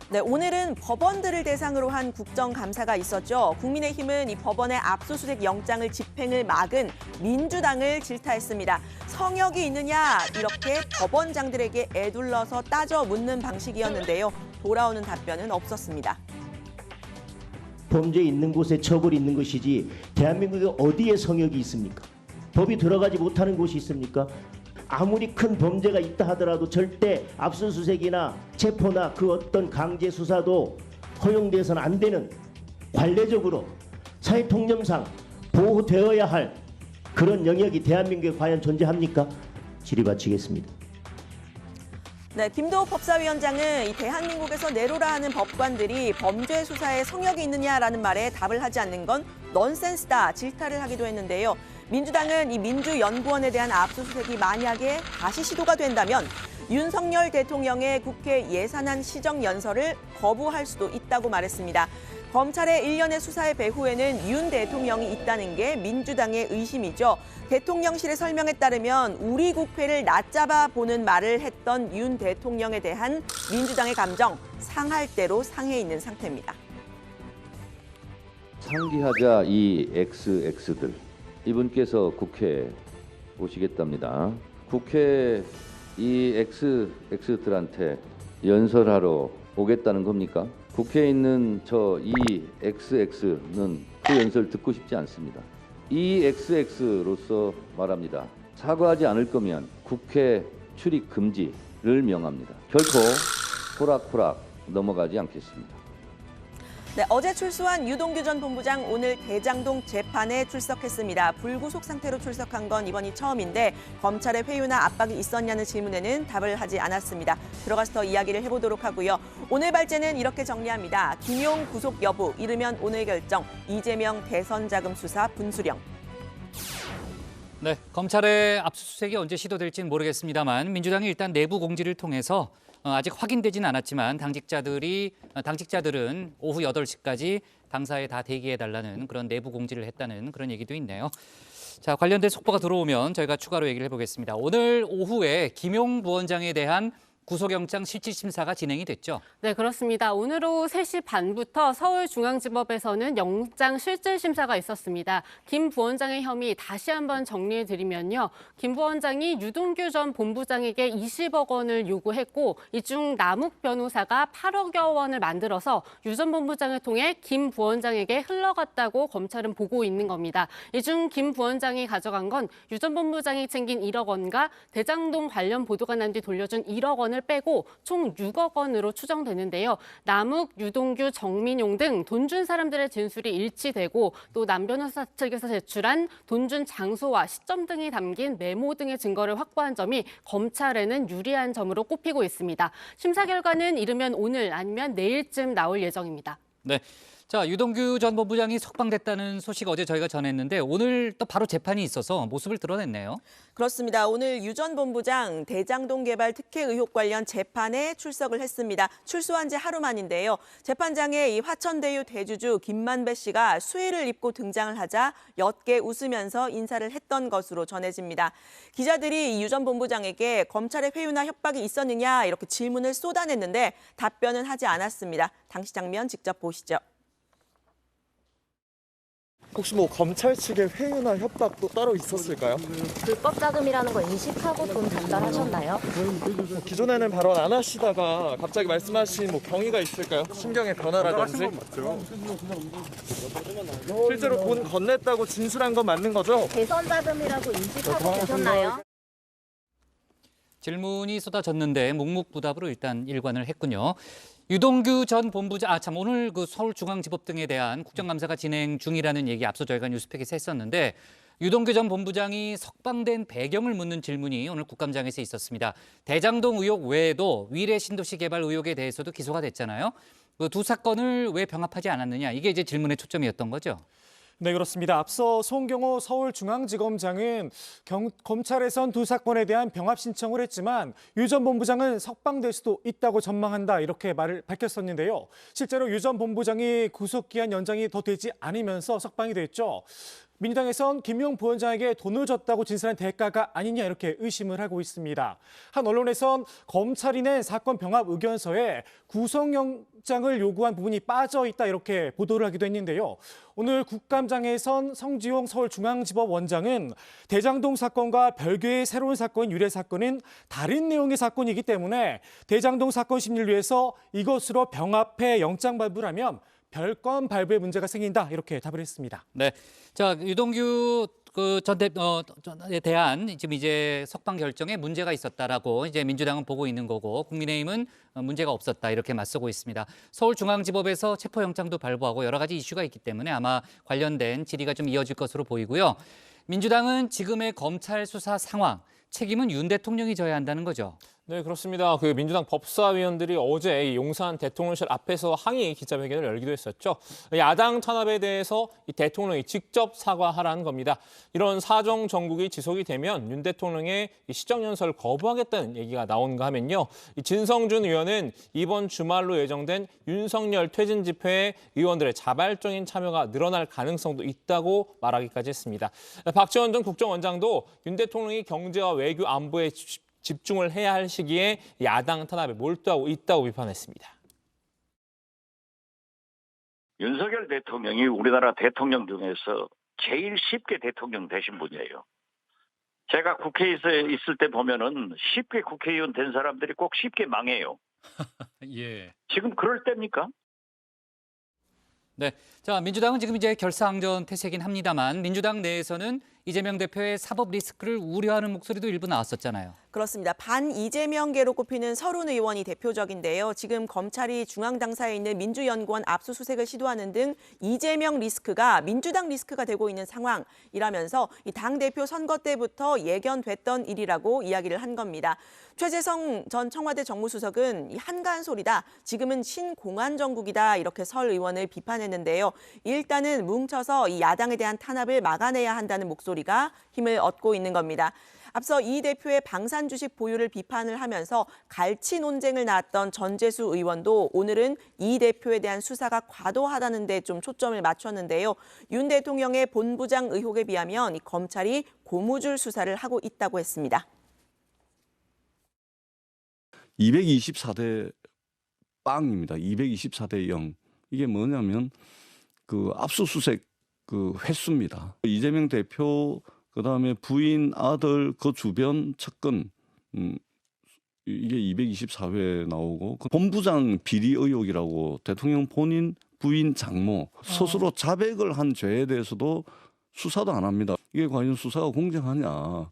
네, 오늘은 법원들을 대상으로 한 국정감사가 있었죠. 국민의힘은 이 법원의 압수수색 영장을 집행을 막은 민주당을 질타했습니다. 성역이 있느냐 이렇게 법원장들에게 애둘러서 따져 묻는 방식이었는데요. 돌아오는 답변은 없었습니다. 범죄 있는 곳에 처벌이 있는 것이지 대한민국에 어디에 성역이 있습니까? 법이 들어가지 못하는 곳이 있습니까? 아무리 큰 범죄가 있다 하더라도 절대 압수수색이나 체포나 그 어떤 강제 수사도 허용돼서는 안 되는 관례적으로 사회통념상 보호되어야 할 그런 영역이 대한민국에 과연 존재합니까? 질의 바치겠습니다. 네, 김도욱 법사위원장은 이 대한민국에서 내로라 하는 법관들이 범죄 수사에 성역이 있느냐라는 말에 답을 하지 않는 건 넌센스다 질타를 하기도 했는데요. 민주당은 이 민주연구원에 대한 압수수색이 만약에 다시 시도가 된다면 윤석열 대통령의 국회 예산안 시정연설을 거부할 수도 있다고 말했습니다. 검찰의 일련의 수사의 배후에는 윤 대통령이 있다는 게 민주당의 의심이죠. 대통령실의 설명에 따르면 우리 국회를 낮잡아 보는 말을 했던 윤 대통령에 대한 민주당의 감정 상할 대로 상해 있는 상태입니다. 상기하자 이 XX들. 이분께서 국회에 오시겠답니다. 국회 이 XX들한테 연설하러 오겠다는 겁니까? 국회에 있는 저 이 XX는 그 연설 듣고 싶지 않습니다. 이 XX로서 말합니다. 사과하지 않을 거면 국회 출입 금지를 명합니다. 결코 호락호락 넘어가지 않겠습니다. 네, 어제 출소한 유동규 전 본부장 오늘 대장동 재판에 출석했습니다. 불구속 상태로 출석한 건 이번이 처음인데 검찰의 회유나 압박이 있었냐는 질문에는 답을 하지 않았습니다. 들어가서 더 이야기를 해보도록 하고요. 오늘 발제는 이렇게 정리합니다. 김용 구속 여부, 이르면 오늘 결정, 이재명 대선 자금 수사 분수령. 네, 검찰의 압수수색이 언제 시도될지는 모르겠습니다만 민주당이 일단 내부 공지를 통해서 아직 확인되지는 않았지만 당직자들은 오후 8시까지 당사에 다 대기해달라는 그런 내부 공지를 했다는 그런 얘기도 있네요. 자, 관련된 속보가 들어오면 저희가 추가로 얘기를 해보겠습니다. 오늘 오후에 김용 부원장에 대한 구속영장 실질심사가 진행이 됐죠. 네, 그렇습니다. 오늘 오후 3시 반부터 서울중앙지법에서는 영장 실질심사가 있었습니다. 김 부원장의 혐의 다시 한번 정리해드리면요. 김 부원장이 유동규 전 본부장에게 20억 원을 요구했고 이 중 남욱 변호사가 8억여 원을 만들어서 유 전 본부장을 통해 김 부원장에게 흘러갔다고 검찰은 보고 있는 겁니다. 이 중 김 부원장이 가져간 건 유 전 본부장이 챙긴 1억 원과 대장동 관련 보도가 난 뒤 돌려준 1억 원을 빼고 총 6억 원으로 추정되는데요. 남욱, 유동규, 정민용 등 돈 준 사람들의 진술이 일치되고 또 남 변호사 측에서 제출한 돈 준 장소와 시점 등이 담긴 메모 등의 증거를 확보한 점이 검찰에는 유리한 점으로 꼽히고 있습니다. 심사 결과는 이르면 오늘 아니면 내일쯤 나올 예정입니다. 네. 자, 유동규 전 본부장이 석방됐다는 소식 어제 저희가 전했는데 오늘 또 바로 재판이 있어서 모습을 드러냈네요. 그렇습니다. 오늘 유 전 본부장 대장동 개발 특혜 의혹 관련 재판에 출석을 했습니다. 출소한 지 하루 만인데요. 재판장에 이 화천대유 대주주 김만배 씨가 수의를 입고 등장을 하자 옅게 웃으면서 인사를 했던 것으로 전해집니다. 기자들이 유 전 본부장에게 검찰의 회유나 협박이 있었느냐 이렇게 질문을 쏟아냈는데 답변은 하지 않았습니다. 당시 장면 직접 보시죠. 혹시 뭐 검찰 측의 회유나 협박도 따로 있었을까요? 불법 자금이라는 거 인식하고 돈 전달하셨나요? 기존에는 발언 안 하시다가 갑자기 말씀하신 뭐 경위가 있을까요? 심경의 변화라든지. 실제로 돈 건넸다고 진술한 건 맞는 거죠? 대선 자금이라고 인식하고 계셨나요? 질문이 쏟아졌는데 묵묵부답으로 일단 일관을 했군요. 유동규 전 본부장, 오늘 그 서울중앙지법 등에 대한 국정감사가 진행 중이라는 얘기 앞서 저희가 뉴스팩에서 했었는데 유동규 전 본부장이 석방된 배경을 묻는 질문이 오늘 국감장에서 있었습니다. 대장동 의혹 외에도 위례 신도시 개발 의혹에 대해서도 기소가 됐잖아요. 그 두 사건을 왜 병합하지 않았느냐, 이게 이제 질문의 초점이었던 거죠. 네, 그렇습니다. 앞서 송경호 서울중앙지검장은 검찰에선 두 사건에 대한 병합 신청을 했지만 유 전 본부장은 석방될 수도 있다고 전망한다 이렇게 말을 밝혔었는데요. 실제로 유 전 본부장이 구속기한 연장이 더 되지 않으면서 석방이 됐죠. 민주당에선 김용 부원장에게 돈을 줬다고 진술한 대가가 아니냐 이렇게 의심을 하고 있습니다. 한 언론에선 검찰이 낸 사건 병합 의견서에 구속영장을 요구한 부분이 빠져 있다 이렇게 보도를 하기도 했는데요. 오늘 국감장에선 성지용 서울중앙지법 원장은 대장동 사건과 별개의 새로운 사건, 유례 사건은 다른 내용의 사건이기 때문에 대장동 사건 심리를 위해서 이것으로 병합해 영장 발부를 하면 별건 발부에 문제가 생긴다 이렇게 답을 했습니다. 네, 자 유동규 전에 대한 지금 이제 석방 결정에 문제가 있었다라고 이제 민주당은 보고 있는 거고 국민의힘은 문제가 없었다 이렇게 맞서고 있습니다. 서울중앙지법에서 체포영장도 발부하고 여러 가지 이슈가 있기 때문에 아마 관련된 질의가 좀 이어질 것으로 보이고요. 민주당은 지금의 검찰 수사 상황 책임은 윤 대통령이 져야 한다는 거죠. 네, 그렇습니다. 그 민주당 법사위원들이 어제 이 용산 대통령실 앞에서 항의 기자회견을 열기도 했었죠. 야당 탄압에 대해서 이 대통령이 직접 사과하라는 겁니다. 이런 사정 정국이 지속이 되면 윤 대통령의 이 시정연설을 거부하겠다는 얘기가 나온가 하면요. 이 진성준 의원은 이번 주말로 예정된 윤석열 퇴진 집회에 의원들의 자발적인 참여가 늘어날 가능성도 있다고 말하기까지 했습니다. 박지원 전 국정원장도 윤 대통령이 경제와 외교 안보에 집중을 해야 할 시기에 야당 탄압에 몰두하고 있다고 비판했습니다. 윤석열 대통령이 우리나라 대통령 중에서 제일 쉽게 대통령 되신 분이에요. 제가 국회에 있을 때 보면은 쉽게 국회의원 된 사람들이 꼭 쉽게 망해요. 예. 지금 그럴 때입니까? 네, 자 민주당은 지금 이제 결사항전 태세긴 합니다만 민주당 내에서는 이재명 대표의 사법 리스크를 우려하는 목소리도 일부 나왔었잖아요. 그렇습니다. 반 이재명계로 꼽히는 서른 의원이 대표적인데요. 지금 검찰이 중앙당사에 있는 민주연구원 압수수색을 시도하는 등 이재명 리스크가 민주당 리스크가 되고 있는 상황이라면서 이 당대표 선거 때부터 예견됐던 일이라고 이야기를 한 겁니다. 최재성 전 청와대 정무수석은 한가한 소리다. 지금은 신공안 정국이다. 이렇게 설 의원을 비판했는데요. 일단은 뭉쳐서 이 야당에 대한 탄압을 막아내야 한다는 목소리가 힘을 얻고 있는 겁니다. 앞서 이 대표의 방산 주식 보유를 비판을 하면서 갈치 논쟁을 낳았던 전재수 의원도 오늘은 이 대표에 대한 수사가 과도하다는 데 좀 초점을 맞췄는데요. 윤 대통령의 본부장 의혹에 비하면 이 검찰이 고무줄 수사를 하고 있다고 했습니다. 224대 빵입니다. 224대 0. 이게 뭐냐면 그 압수수색 그 횟수입니다. 이재명 대표 그다음에 부인, 아들, 그 주변 측근 이게 224회 나오고 그 본부장 비리 의혹이라고 대통령 본인, 부인, 장모 스스로 자백을 한 죄에 대해서도 수사도 안 합니다. 이게 과연 수사가 공정하냐.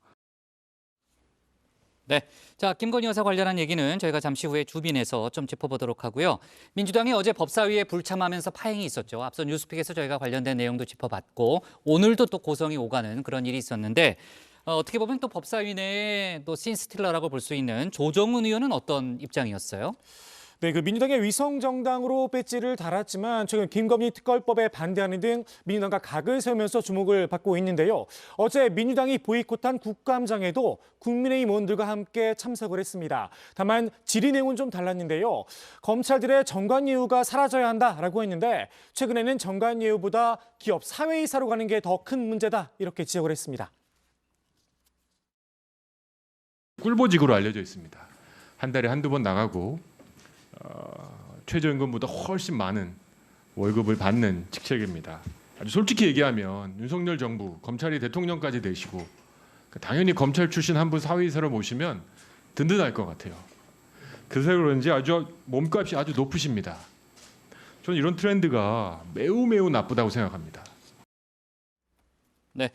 네, 자 김건희 여사 관련한 얘기는 저희가 잠시 후에 주빈에서 좀 짚어보도록 하고요. 민주당이 어제 법사위에 불참하면서 파행이 있었죠. 앞서 뉴스픽에서 저희가 관련된 내용도 짚어봤고 오늘도 또 고성이 오가는 그런 일이 있었는데 어떻게 보면 또 법사위 내에 또 신스틸러라고 볼 수 있는 조정훈 의원은 어떤 입장이었어요? 네, 그 민주당의 위성정당으로 배지를 달았지만 최근 김건희 특검법에 반대하는 등 민주당과 각을 세우면서 주목을 받고 있는데요. 어제 민주당이 보이콧한 국감장에도 국민의힘 의원들과 함께 참석을 했습니다. 다만 질의 내용은 좀 달랐는데요. 검찰들의 정관예우가 사라져야 한다라고 했는데 최근에는 정관예우보다 기업 사회이사로 가는 게 더 큰 문제다 이렇게 지적을 했습니다. 꿀보직으로 알려져 있습니다. 한 달에 한두 번 나가고 최저임금보다 훨씬 많은 월급을 받는 직책입니다. 아주 솔직히 얘기하면 윤석열 정부, 검찰이 대통령까지 되시고 당연히 검찰 출신 한 분 사회이사로 모시면 든든할 것 같아요. 그래서 그런지 아주 몸값이 아주 높으십니다. 저는 이런 트렌드가 매우 나쁘다고 생각합니다. 네.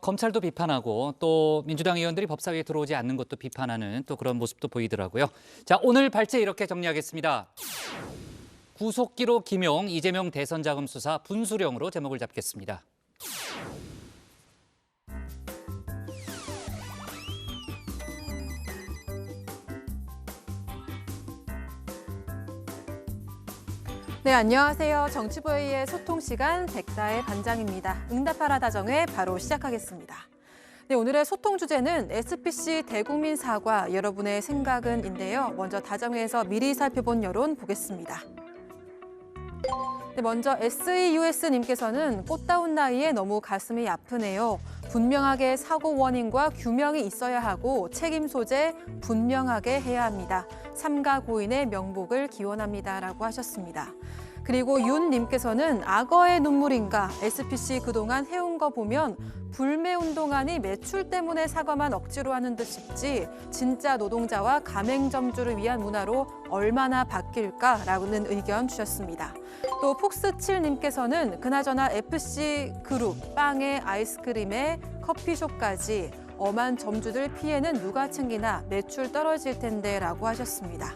검찰도 비판하고 또 민주당 의원들이 법사위에 들어오지 않는 것도 비판하는 또 그런 모습도 보이더라고요. 자, 오늘 발제 이렇게 정리하겠습니다. 구속기록 김용, 이재명 대선 자금 수사 분수령으로 제목을 잡겠습니다. 네, 안녕하세요. 정치부의 소통 시간 백다의 반장입니다. 응답하라 다정회 바로 시작하겠습니다. 네, 오늘의 소통 주제는 SPC 대국민 사과 여러분의 생각은인데요. 먼저 다정회에서 미리 살펴본 여론 보겠습니다. 네, 먼저 SEUS님께서는 꽃다운 나이에 너무 가슴이 아프네요. 분명하게 사고 원인과 규명이 있어야 하고 책임 소재 분명하게 해야 합니다. 삼가 고인의 명복을 기원합니다라고 하셨습니다. 그리고 윤님께서는 악어의 눈물인가 SPC 그동안 해온 거 보면 불매운동안이 매출 때문에 사과만 억지로 하는 듯 싶지 진짜 노동자와 가맹점주를 위한 문화로 얼마나 바뀔까라는 의견 주셨습니다. 또 폭스7님께서는 그나저나 FC그룹 빵에 아이스크림에 커피숍까지 엄한 점주들 피해는 누가 챙기나 매출 떨어질 텐데 라고 하셨습니다.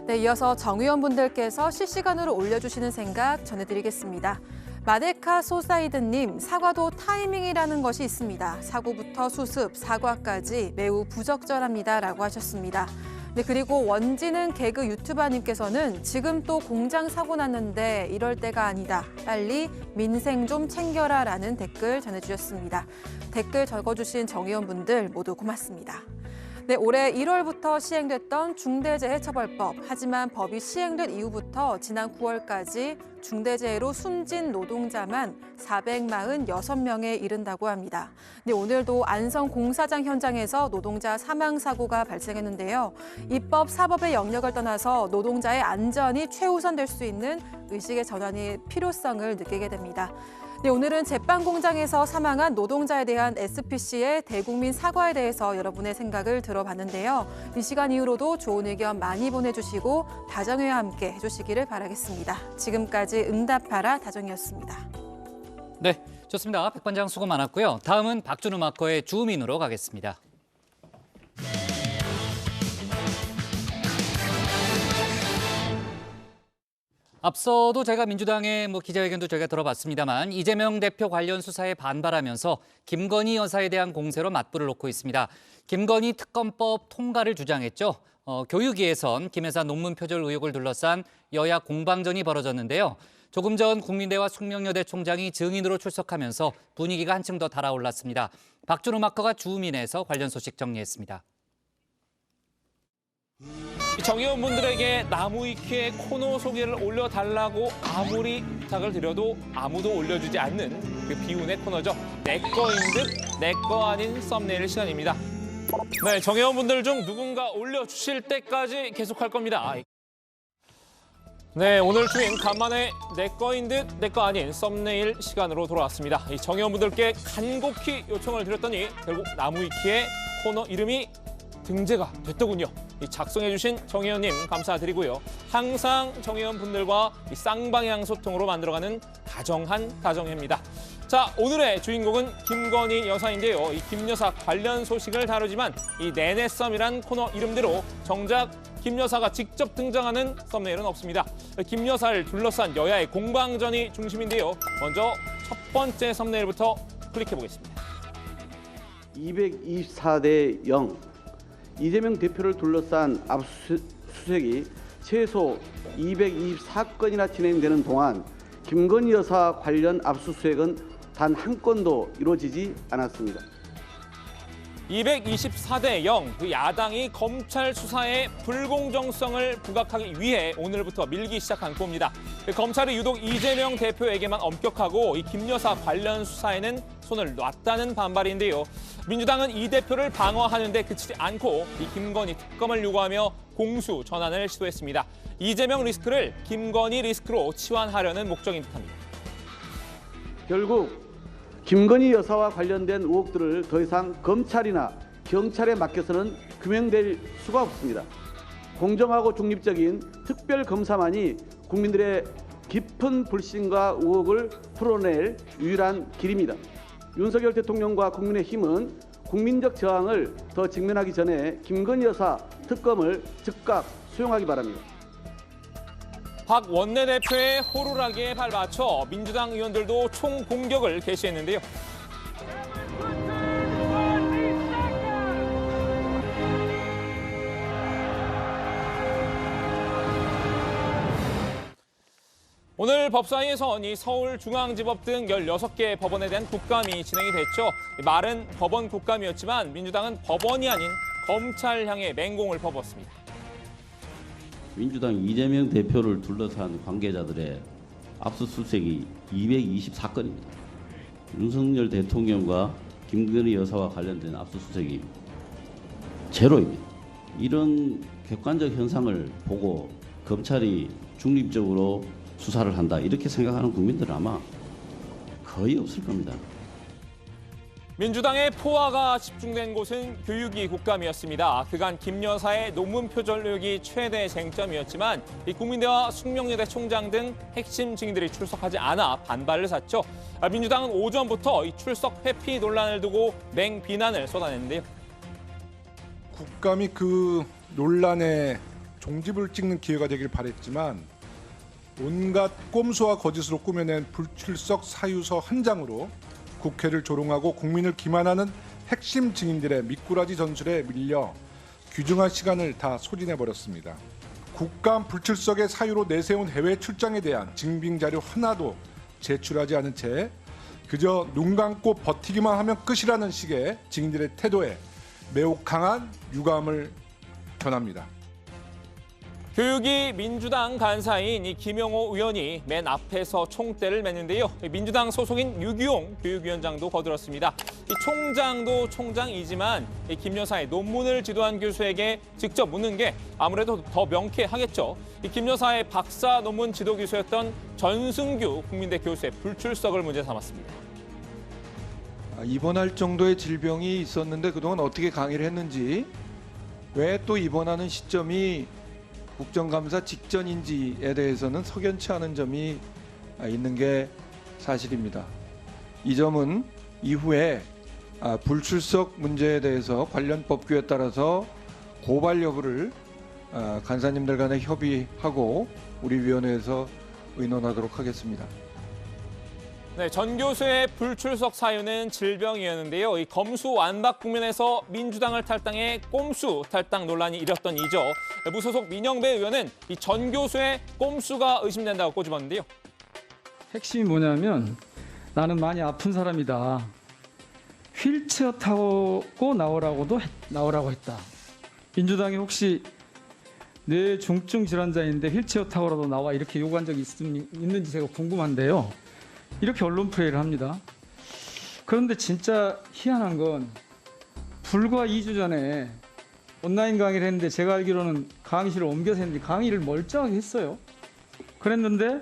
네, 이어서 정 의원분들께서 실시간으로 올려주시는 생각 전해드리겠습니다. 마데카 소사이드님, 사과도 타이밍이라는 것이 있습니다. 사고부터 수습, 사과까지 매우 부적절합니다. 라고 하셨습니다. 네, 그리고 원지는 개그 유튜버님께서는 지금 또 공장 사고 났는데 이럴 때가 아니다. 빨리 민생 좀 챙겨라 라는 댓글 전해주셨습니다. 댓글 적어주신 정 의원분들 모두 고맙습니다. 네, 올해 1월부터 시행됐던 중대재해처벌법. 하지만 법이 시행된 이후부터 지난 9월까지 중대재해로 숨진 노동자만 446명에 이른다고 합니다. 네, 오늘도 안성 공사장 현장에서 노동자 사망 사고가 발생했는데요. 입법, 사법의 영역을 떠나서 노동자의 안전이 최우선될 수 있는 의식의 전환의 필요성을 느끼게 됩니다. 네, 오늘은 제빵 공장에서 사망한 노동자에 대한 SPC의 대국민 사과에 대해서 여러분의 생각을 들어봤는데요. 이 시간 이후로도 좋은 의견 많이 보내주시고 다정회와 함께 해주시기를 바라겠습니다. 지금까지 응답하라 다정이었습니다. 네, 좋습니다. 백반장 수고 많았고요. 다음은 박준우 마커의 주민으로 가겠습니다. 앞서도 제가 민주당의 기자회견도 저희가 들어봤습니다만 이재명 대표 관련 수사에 반발하면서 김건희 여사에 대한 공세로 맞불을 놓고 있습니다. 김건희 특검법 통과를 주장했죠. 교육위에선 김 여사 논문 표절 의혹을 둘러싼 여야 공방전이 벌어졌는데요. 조금 전 국민대와 숙명여대 총장이 증인으로 출석하면서 분위기가 한층 더 달아올랐습니다. 박준우 마커가 주민에서 관련 소식 정리했습니다. 정 의원분들에게 나무위키의 코너 소개를 올려달라고 아무리 부탁을 드려도 아무도 올려주지 않는 그 비운의 코너죠. 내 거인 듯 내 거 아닌 썸네일 시간입니다. 네, 정의원분들 중 누군가 올려주실 때까지 계속할 겁니다. 네, 오늘 주인 간만에 내 거인 듯 내 거 아닌 썸네일 시간으로 돌아왔습니다. 이 정의원분들께 간곡히 요청을 드렸더니 결국 나무위키의 코너 이름이 등재가 됐더군요. 이 작성해주신 정의원님 감사드리고요. 항상 정의원분들과 이 쌍방향 소통으로 만들어가는 다정한 다정해입니다. 자, 오늘의 주인공은 김건희 여사인데요. 이 김 여사 관련 소식을 다루지만 이 내내 썸이란 코너 이름대로 정작 김 여사가 직접 등장하는 썸네일은 없습니다. 김 여사를 둘러싼 여야의 공방전이 중심인데요. 먼저 첫 번째 썸네일부터 클릭해 보겠습니다. 224대 0. 이재명 대표를 둘러싼 압수수색이 최소 224건이나 진행되는 동안 김건희 여사 관련 압수수색은 단 한 건도 이루어지지 않았습니다. 224대 0, 그 야당이 검찰 수사의 불공정성을 부각하기 위해 오늘부터 밀기 시작한 꼽니다. 검찰이 유독 이재명 대표에게만 엄격하고 이 김 여사 관련 수사에는 손을 놨다는 반발인데요. 민주당은 이 대표를 방어하는 데 그치지 않고 이 김건희 특검을 요구하며 공수 전환을 시도했습니다. 이재명 리스크를 김건희 리스크로 치환하려는 목적인 듯합니다. 결국 김건희 여사와 관련된 의혹들을 더 이상 검찰이나 경찰에 맡겨서는 규명될 수가 없습니다. 공정하고 중립적인 특별검사만이 국민들의 깊은 불신과 의혹을 풀어낼 유일한 길입니다. 윤석열 대통령과 국민의힘은 국민적 저항을 더 직면하기 전에 김건희 여사 특검을 즉각 수용하기 바랍니다. 박 원내대표의 호루라기에 발맞춰 민주당 의원들도 총공격을 개시했는데요. 오늘 법사위에선 이 서울중앙지법 등 16개 법원에 대한 국감이 진행이 됐죠. 말은 법원 국감이었지만 민주당은 법원이 아닌 검찰 향해 맹공을 퍼붓습니다. 민주당 이재명 대표를 둘러싼 관계자들의 압수수색이 224건입니다. 윤석열 대통령과 김건희 여사와 관련된 압수수색이 제로입니다. 이런 객관적 현상을 보고 검찰이 중립적으로 수사를 한다 이렇게 생각하는 국민들은 아마 거의 없을 겁니다. 민주당의 포화가 집중된 곳은 교육위 국감이었습니다. 그간 김 여사의 논문 표절력이 최대 쟁점이었지만 이 국민대와 숙명여대 총장 등 핵심 증인들이 출석하지 않아 반발을 샀죠. 민주당은 오전부터 이 출석 회피 논란을 두고 맹비난을 쏟아냈는데요. 국감이 그 논란의 종집을 찍는 기회가 되길 바랬지만 온갖 꼼수와 거짓으로 꾸며낸 불출석 사유서 한 장으로 국회를 조롱하고 국민을 기만하는 핵심 증인들의 미꾸라지 전술에 밀려 귀중한 시간을 다 소진해버렸습니다. 국감 불출석의 사유로 내세운 해외 출장에 대한 증빙 자료 하나도 제출하지 않은 채 그저 눈 감고 버티기만 하면 끝이라는 식의 증인들의 태도에 매우 강한 유감을 전합니다. 교육위 민주당 간사인 이 김영호 의원이 맨 앞에서 총대를 맸는데요. 민주당 소속인 유기용 교육위원장도 거들었습니다. 이 총장도 총장이지만 이 김 여사의 논문을 지도한 교수에게 직접 묻는 게 아무래도 더 명쾌하겠죠. 이 김 여사의 박사 논문 지도 교수였던 전승규 국민대 교수의 불출석을 문제 삼았습니다. 입원할 정도의 질병이 있었는데 그동안 어떻게 강의를 했는지, 왜 또 입원하는 시점이 국정감사 직전인지에 대해서는 석연치 않은 점이 있는 게 사실입니다. 이 점은 이후에 불출석 문제에 대해서 관련 법규에 따라서 고발 여부를 간사님들 간에 협의하고 우리 위원회에서 의논하도록 하겠습니다. 네, 전 교수의 불출석 사유는 질병이었는데요. 이 검수 완박 국면에서 민주당을 탈당해 꼼수 탈당 논란이 일었던 이죠. 무소속 민영배 의원은 이 전 교수의 꼼수가 의심된다고 꼬집었는데요. 핵심이 뭐냐면 나는 많이 아픈 사람이다. 휠체어 타고 나오라고 했다. 민주당이 혹시 뇌 중증 질환자인데 휠체어 타고라도 나와 이렇게 요구한 적이 있는지 제가 궁금한데요. 이렇게 언론 플레이를 합니다. 그런데 진짜 희한한 건 불과 2주 전에 온라인 강의를 했는데 제가 알기로는 강의실을 옮겨서 했는데 강의를 멀쩡하게 했어요. 그랬는데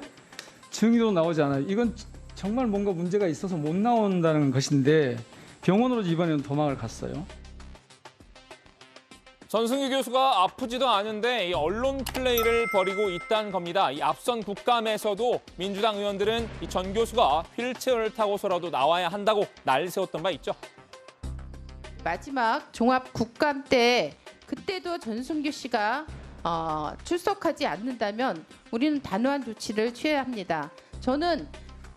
증인도 나오지 않아요. 이건 정말 뭔가 문제가 있어서 못 나온다는 것인데 병원으로 이번에는 도망을 갔어요. 전승규 교수가 아프지도 않은데 이 언론 플레이를 벌이고 있다는 겁니다. 이 앞선 국감에서도 민주당 의원들은 이 전 교수가 휠체어를 타고서라도 나와야 한다고 날 세웠던 바 있죠. 마지막 종합 국감 때 그때도 전승규 씨가 출석하지 않는다면 우리는 단호한 조치를 취해야 합니다. 저는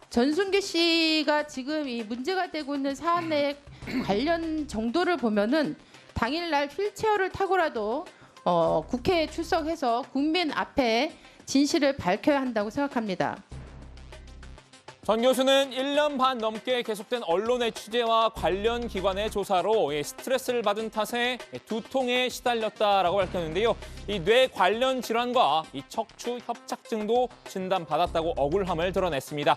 전승규 씨가 지금 이 문제가 되고 있는 사안의 관련 정도를 보면은 당일날 휠체어를 타고라도 국회에 출석해서 국민 앞에 진실을 밝혀야 한다고 생각합니다. 전 교수는 1년 반 넘게 계속된 언론의 취재와 관련 기관의 조사로 스트레스를 받은 탓에 두통에 시달렸다라고 밝혔는데요. 이 뇌 관련 질환과 이 척추 협착증도 진단받았다고 억울함을 드러냈습니다.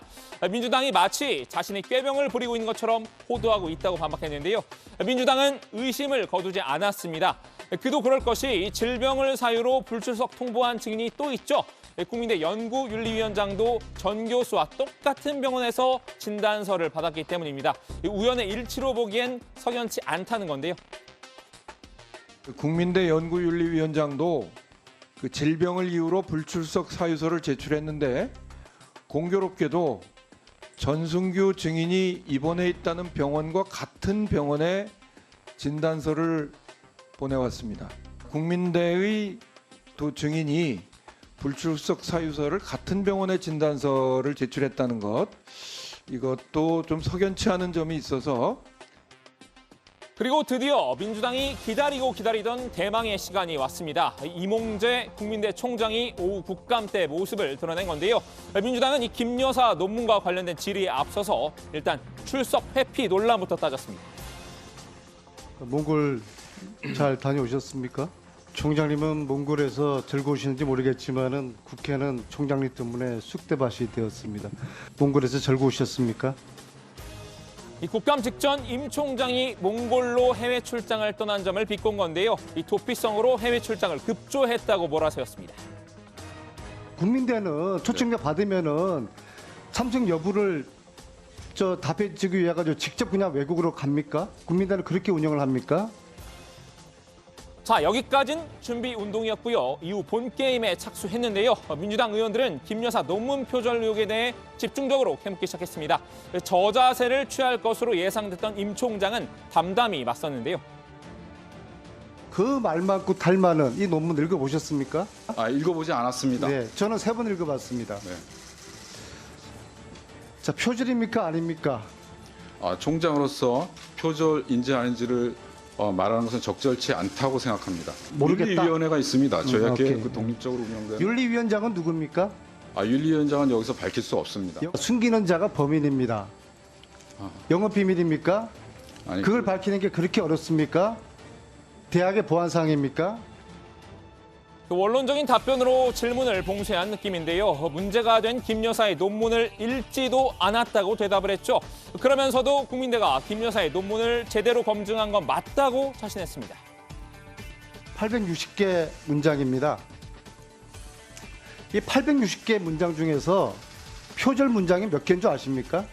민주당이 마치 자신이 꾀병을 부리고 있는 것처럼 호도하고 있다고 반박했는데요. 민주당은 의심을 거두지 않았습니다. 그도 그럴 것이 질병을 사유로 불출석 통보한 증인이 또 있죠. 국민대 연구윤리위원장도 전 교수와 똑같은 병원에서 진단서를 받았기 때문입니다. 우연의 일치로 보기엔 석연치 않다는 건데요. 국민대 연구윤리위원장도 그 질병을 이유로 불출석 사유서를 제출했는데 공교롭게도 전승규 증인이 입원해 있다는 병원과 같은 병원에 진단서를 보내왔습니다. 국민대의 두 증인이 불출석 사유서를 같은 병원의 진단서를 제출했다는 것, 이것도 좀 석연치 않은 점이 있어서. 그리고 드디어 민주당이 기다리던 대망의 시간이 왔습니다. 이몽재 국민대 총장이 오후 국감 때 모습을 드러낸 건데요. 민주당은 이 김 여사 논문과 관련된 질의에 앞서서 일단 출석 회피 논란부터 따졌습니다. 몽골 잘 다녀오셨습니까? 총장님은 몽골에서 즐거우시는지 모르겠지만은 국회는 총장님 때문에 쑥대밭이 되었습니다. 몽골에서 즐거우셨습니까? 이 국감 직전 임 총장이 몽골로 해외 출장을 떠난 점을 비꼰 건데요. 이 도피성으로 해외 출장을 급조했다고 몰아세웠습니다. 국민대는 초청자 받으면은 참석 여부를 답해주기 위해 가지고 직접 그냥 외국으로 갑니까? 국민대는 그렇게 운영을 합니까? 자, 여기까진 준비 운동이었고요. 이후 본 게임에 착수했는데요. 민주당 의원들은 김 여사 논문 표절 의혹에 대해 집중적으로 캐묻기 시작했습니다. 저자세를 취할 것으로 예상됐던 임 총장은 담담히 맞섰는데요. 그 말 많고 달 많은 이 논문 읽어보셨습니까? 읽어보지 않았습니다. 네, 저는 3번 읽어봤습니다. 네. 자, 표절입니까 아닙니까? 총장으로서 표절인지 아닌지를 말하는 것은 적절치 않다고 생각합니다. 모르겠다. 윤리위원회가 있습니다. 저희한테 오케이. 독립적으로 운영되는. 윤리위원장은 누굽니까? 윤리위원장은 여기서 밝힐 수 없습니다. 숨기는 자가 범인입니다. 영업 비밀입니까? 아니, 그걸 밝히는 게 그렇게 어렵습니까? 대학의 보안사항입니까? 원론적인 답변으로 질문을 봉쇄한 느낌인데요. 문제가 된 김 여사의 논문을 읽지도 않았다고 대답을 했죠. 그러면서도 국민대가 김 여사의 논문을 제대로 검증한 건 맞다고 자신했습니다. 860개 문장입니다. 이 860개 문장 중에서 표절 문장이 몇 개인 줄 아십니까?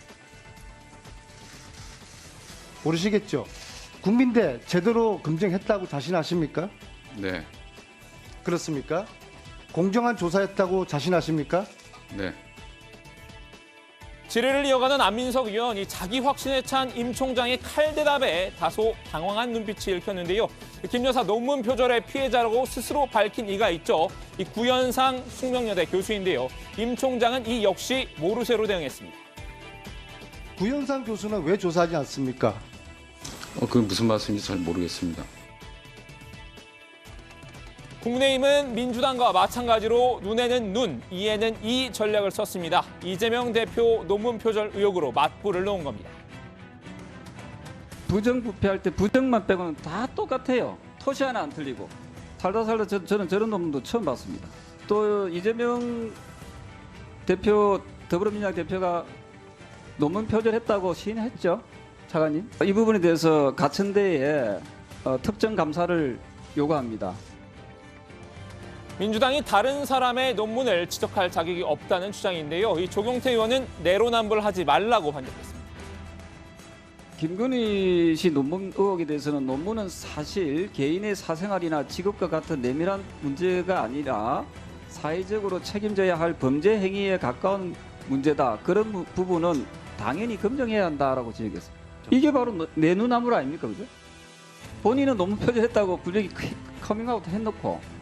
모르시겠죠? 국민대 제대로 검증했다고 자신하십니까? 네. 그렇습니까? 공정한 조사했다고 자신하십니까? 네. 질의를 이어가는 안민석 의원이 자기 확신에 찬 임 총장의 칼 대답에 다소 당황한 눈빛이 읽혔는데요. 김 여사 논문 표절의 피해자라고 스스로 밝힌 이가 있죠. 이 구현상 숙명여대 교수인데요. 임 총장은 이 역시 모르쇠로 대응했습니다. 구현상 교수는 왜 조사하지 않습니까? 그건 무슨 말씀인지 잘 모르겠습니다. 국민의힘은 민주당과 마찬가지로 눈에는 눈, 이에는 이 전략을 썼습니다. 이재명 대표 논문 표절 의혹으로 맞불을 놓은 겁니다. 부정부패할 때 부정만 빼고는 다 똑같아요. 토시 하나 안 틀리고. 살다 저는 저런 논문도 처음 봤습니다. 또 이재명 대표, 더불어민주당 대표가 논문 표절했다고 시인했죠. 차관님. 이 부분에 대해서 가천대에 특정 감사를 요구합니다. 민주당이 다른 사람의 논문을 지적할 자격이 없다는 주장인데요. 이 조경태 의원은 내로남불하지 말라고 반격했습니다. 김건희 씨 논문 의혹에 대해서는 논문은 사실 개인의 사생활이나 직업과 같은 내밀한 문제가 아니라 사회적으로 책임져야 할 범죄 행위에 가까운 문제다. 그런 부분은 당연히 검증해야 한다라고 지적했습니다. 이게 바로 내로남불 아닙니까, 그죠? 본인은 논문 표절했다고 불리기 커밍아웃 해놓고.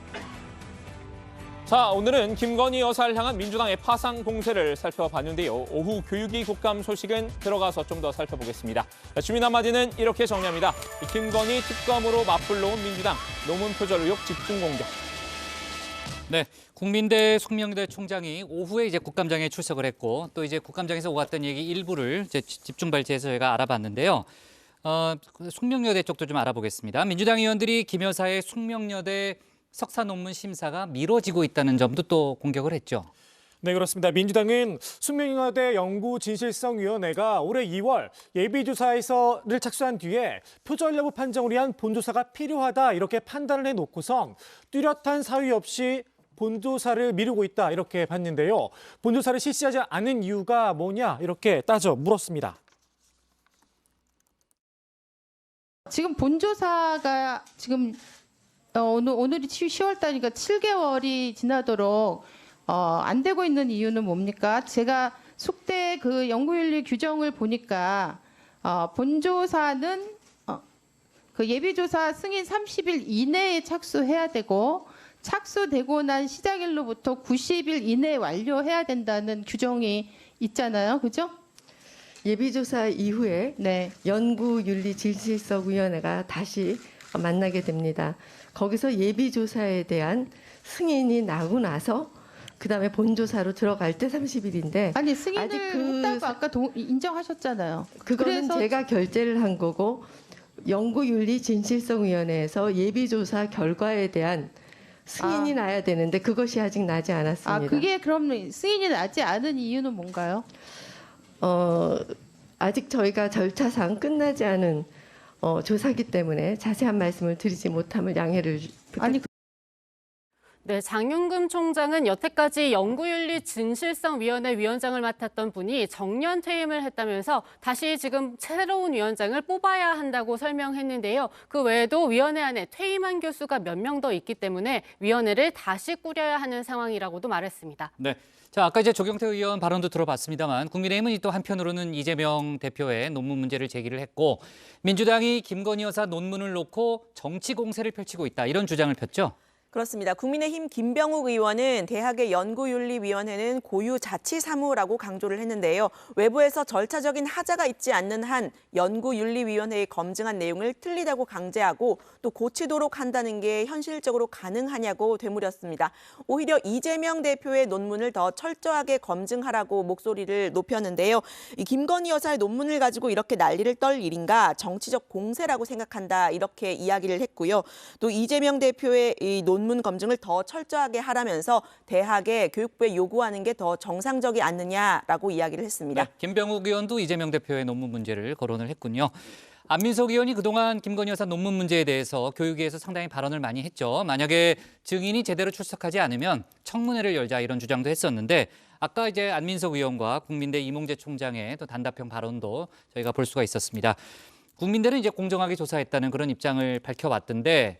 자, 오늘은 김건희 여사를 향한 민주당의 파상 공세를 살펴봤는데요. 오후 교육위 국감 소식은 들어가서 좀 더 살펴보겠습니다. 주민 한마디는 이렇게 정리합니다. 김건희 특검으로 맞불러온 민주당 논문 표절 의혹 집중 공격. 네, 국민대 숙명여대 총장이 오후에 이제 국감장에 출석을 했고 또 이제 국감장에서 오갔던 얘기 일부를 이제 집중 발제해서 저희가 알아봤는데요. 숙명여대 쪽도 좀 알아보겠습니다. 민주당 의원들이 김 여사의 숙명여대 석사 논문 심사가 미뤄지고 있다는 점도 또 공격을 했죠. 네, 그렇습니다. 민주당은 숙명여대 연구진실성위원회가 올해 2월 예비조사를 착수한 뒤에 표절 여부 판정을 위한 본조사가 필요하다 이렇게 판단을 해놓고선 뚜렷한 사유 없이 본조사를 미루고 있다 이렇게 봤는데요. 본조사를 실시하지 않은 이유가 뭐냐 이렇게 따져 물었습니다. 지금 본조사가 지금 오늘이 10월 달이니까 7개월이 지나도록 안 되고 있는 이유는 뭡니까? 제가 숙대 그 연구윤리 규정을 보니까 본조사는 그 예비조사 승인 30일 이내에 착수해야 되고 착수되고 난 시작일로부터 90일 이내에 완료해야 된다는 규정이 있잖아요. 그죠? 예비조사 이후에 연구윤리질실성위원회가 다시 만나게 됩니다. 거기서 예비조사에 대한 승인이 나고 나서 그다음에 본조사로 들어갈 때 30일인데 아니 승인을 했다고 아까 인정하셨잖아요. 그거는 그래서 제가 결재를 한 거고 연구윤리진실성위원회에서 예비조사 결과에 대한 승인이 나야 되는데 그것이 아직 나지 않았습니다. 그게 그럼 승인이 나지 않은 이유는 뭔가요? 아직 저희가 절차상 끝나지 않은 조사기 때문에 자세한 말씀을 드리지 못함을 양해를 부탁드립니다. 네, 장윤금 총장은 여태까지 연구윤리진실성위원회 위원장을 맡았던 분이 정년 퇴임을 했다면서 다시 지금 새로운 위원장을 뽑아야 한다고 설명했는데요. 그 외에도 위원회 안에 퇴임한 교수가 몇 명 더 있기 때문에 위원회를 다시 꾸려야 하는 상황이라고도 말했습니다. 네. 자, 아까 이제 조경태 의원 발언도 들어봤습니다만 국민의힘은 또 한편으로는 이재명 대표의 논문 문제를 제기를 했고 민주당이 김건희 여사 논문을 놓고 정치 공세를 펼치고 있다 이런 주장을 폈죠. 그렇습니다. 국민의힘 김병욱 의원은 대학의 연구윤리위원회는 고유자치사무라고 강조를 했는데요. 외부에서 절차적인 하자가 있지 않는 한 연구윤리위원회에 검증한 내용을 틀리다고 강제하고 또 고치도록 한다는 게 현실적으로 가능하냐고 되물었습니다. 오히려 이재명 대표의 논문을 더 철저하게 검증하라고 목소리를 높였는데요. 이 김건희 여사의 논문을 가지고 이렇게 난리를 떨 일인가 정치적 공세라고 생각한다 이렇게 이야기를 했고요. 또 이재명 대표의 이 논문 검증을 더 철저하게 하라면서 대학에 교육부에 요구하는 게 더 정상적이 않느냐라고 이야기를 했습니다. 네, 김병욱 의원도 이재명 대표의 논문 문제를 거론을 했군요. 안민석 의원이 그동안 김건희 여사 논문 문제에 대해서 교육위에서 상당히 발언을 많이 했죠. 만약에 증인이 제대로 출석하지 않으면 청문회를 열자 이런 주장도 했었는데 아까 이제 안민석 의원과 국민대 이몽재 총장의 또 단답형 발언도 저희가 볼 수가 있었습니다. 국민대는 이제 공정하게 조사했다는 그런 입장을 밝혀왔던데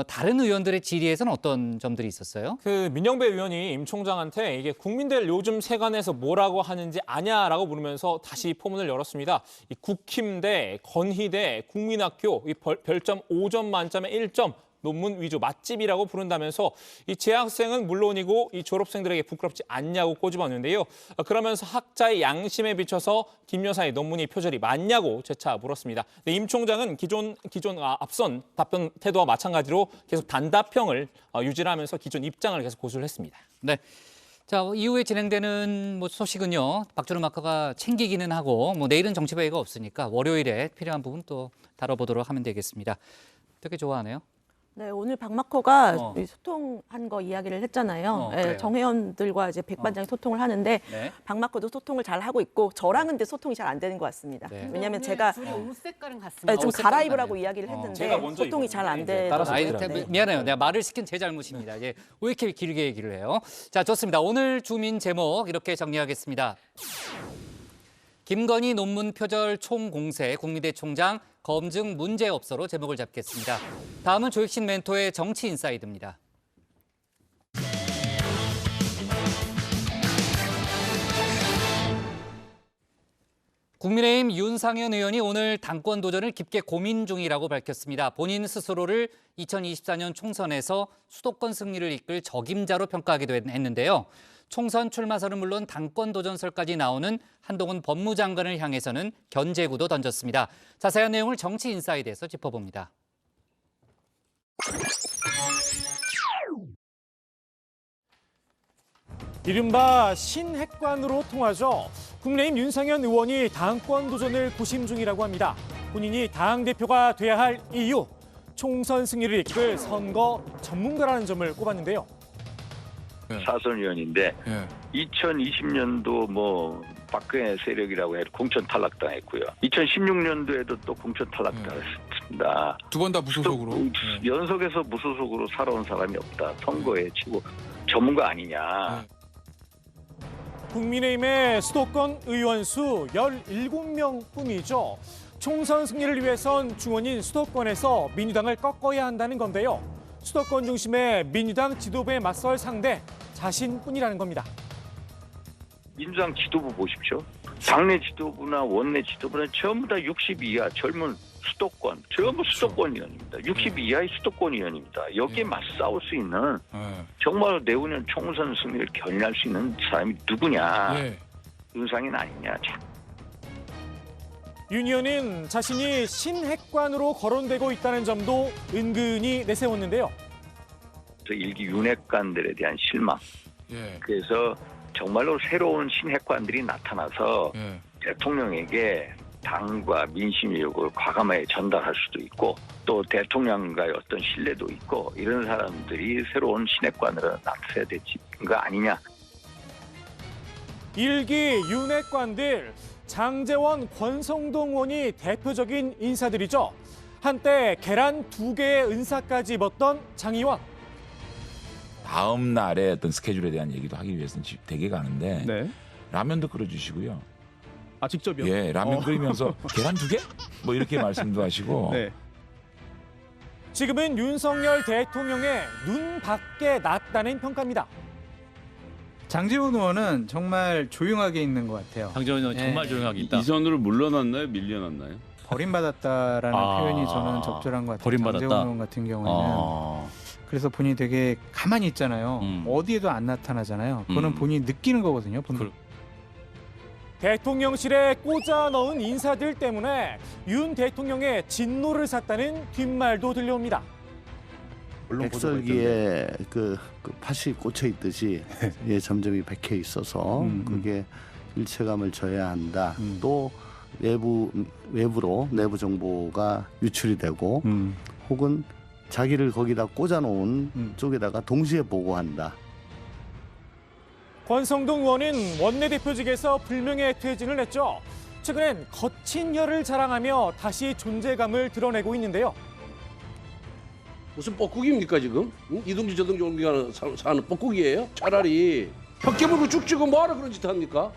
다른 의원들의 질의에서는 어떤 점들이 있었어요? 그 민영배 의원이 임 총장한테 이게 국민들 요즘 세간에서 뭐라고 하는지 아냐라고 물으면서 다시 포문을 열었습니다. 이 국힘대, 건희대, 국민학교 이 별점 5점 만점에 1점. 논문 위주 맛집이라고 부른다면서 이 재학생은 물론이고 이 졸업생들에게 부끄럽지 않냐고 꼬집었는데요. 그러면서 학자의 양심에 비춰서 김 여사의 논문이 표절이 맞냐고 재차 물었습니다. 네, 임 총장은 기존 앞선 답변 태도와 마찬가지로 계속 단답형을 유지하면서 기존 입장을 계속 고수를 했습니다. 네. 자, 이후에 진행되는 소식은요. 박주름 마커가 챙기기는 하고 내일은 정치회의가 없으니까 월요일에 필요한 부분 또 다뤄보도록 하면 되겠습니다. 되게 좋아하네요. 네, 오늘 박마커가 소통한 거 이야기를 했잖아요. 네, 정회원들과 이제 백반장이 소통을 하는데 네. 박마커도 소통을 잘 하고 있고 저랑은 근데 소통이 잘 안 되는 것 같습니다. 네. 왜냐하면 제가 옷 색깔은 같습니다. 좀 옷 색깔은 갈아입으라고 같네요. 이야기를 했는데 제가 먼저 소통이 잘 안 되는 따라서 네. 미안해요. 내가 말을 시킨 제 잘못입니다. 왜 이렇게 길게 얘기를 해요? 자, 좋습니다. 오늘 주민 제목 이렇게 정리하겠습니다. 김건희 논문 표절 총공세 국민대 총장 검증 문제없어로 제목을 잡겠습니다. 다음은 조익신 멘토의 정치 인사이드입니다. 국민의힘 윤상현 의원이 오늘 당권 도전을 깊게 고민 중이라고 밝혔습니다. 본인 스스로를 2024년 총선에서 수도권 승리를 이끌 적임자로 평가하기도 했는데요. 총선 출마설은 물론 당권 도전설까지 나오는 한동훈 법무장관을 향해서는 견제구도 던졌습니다. 자세한 내용을 정치 인사이드에서 짚어봅니다. 이른바 신핵관으로 통하죠. 국민의힘 윤상현 의원이 당권 도전을 고심 중이라고 합니다. 본인이 당대표가 돼야 할 이유, 총선 승리를 이끌 선거 전문가라는 점을 꼽았는데요. 사선 의원인데 2020년도 뭐 박근혜 세력이라고 해서 공천 탈락당했고요. 2016년도에도 또 공천 탈락당했습니다. 두 번 다 무소속으로. 연속해서 무소속으로 살아온 사람이 없다. 선거에 치고 전문가 아니냐. 국민의힘의 수도권 의원 수 17명뿐이죠. 총선 승리를 위해선 중원인 수도권에서 민주당을 꺾어야 한다는 건데요. 수도권 중심의 민주당 지도부에 맞설 상대 자신뿐이라는 겁니다. 민주당 지도부 보십시오. 당내 지도부나 원내 지도부는 전부 다 60 이하 젊은 수도권, 전부 수도권 의원입니다. 60 이하의 수도권 의원입니다. 여기에 맞싸울 수 있는 정말 내후년 총선 승리를 견인할 수 있는 사람이 누구냐. 윤상현 아니냐. 윤 의원은 자신이 신핵관으로 거론되고 있다는 점도 은근히 내세웠는데요. 일기 윤핵관들에 대한 실망. 그래서 정말로 새로운 신핵관들이 나타나서 대통령에게 당과 민심의 요구를 과감하게 전달할 수도 있고 또 대통령과의 어떤 신뢰도 있고 이런 사람들이 새로운 신핵관으로 나타나야 되는 거 아니냐. 일기 윤핵관들 장제원, 권성동 의원이 대표적인 인사들이죠. 한때 계란 2개의 은사까지 입었던 장 의원. 다음 날의 어떤 스케줄에 대한 얘기도 하기 위해서는 댁에 가는데 라면도 끓여주시고요. 아 직접요? 예, 라면 끓이면서 계란 2개? 뭐 이렇게 말씀도 하시고. 지금은 윤석열 대통령의 눈 밖에 났다는 평가입니다. 장제원 의원은 정말 조용하게 있는 것 같아요. 장제원 의원 정말 조용하게 있다. 이 선으로 물러났나요? 밀려났나요? 버림받았다라는 표현이 저는 적절한 것 같아요. 버림받았다? 장제원 의원 같은 경우는. 그래서 본인이 되게 가만히 있잖아요. 어디에도 안 나타나잖아요. 그거는 본인이 느끼는 거거든요. 대통령실에 꽂아 넣은 인사들 때문에 윤 대통령의 진노를 샀다는 뒷말도 들려옵니다. 백설기에 그 팥이 꽂혀 있듯이 점점이 박혀 있어서 그게 일체감을 줘야 한다. 또 외부로 내부 정보가 유출이 되고 혹은 자기를 거기다 꽂아놓은 쪽에다가 동시에 보고한다. 권성동 의원은 원내대표직에서 불명예 퇴진을 했죠. 최근엔 거친 혀를 자랑하며 다시 존재감을 드러내고 있는데요. 무슨 뻐꾸기입니까 지금? 응? 이동지 저동지 옮기가는 사는 뻐꾸기예요? 차라리 벽 깨물고 쭉 찍어 뭐하러 그런 짓 합니까?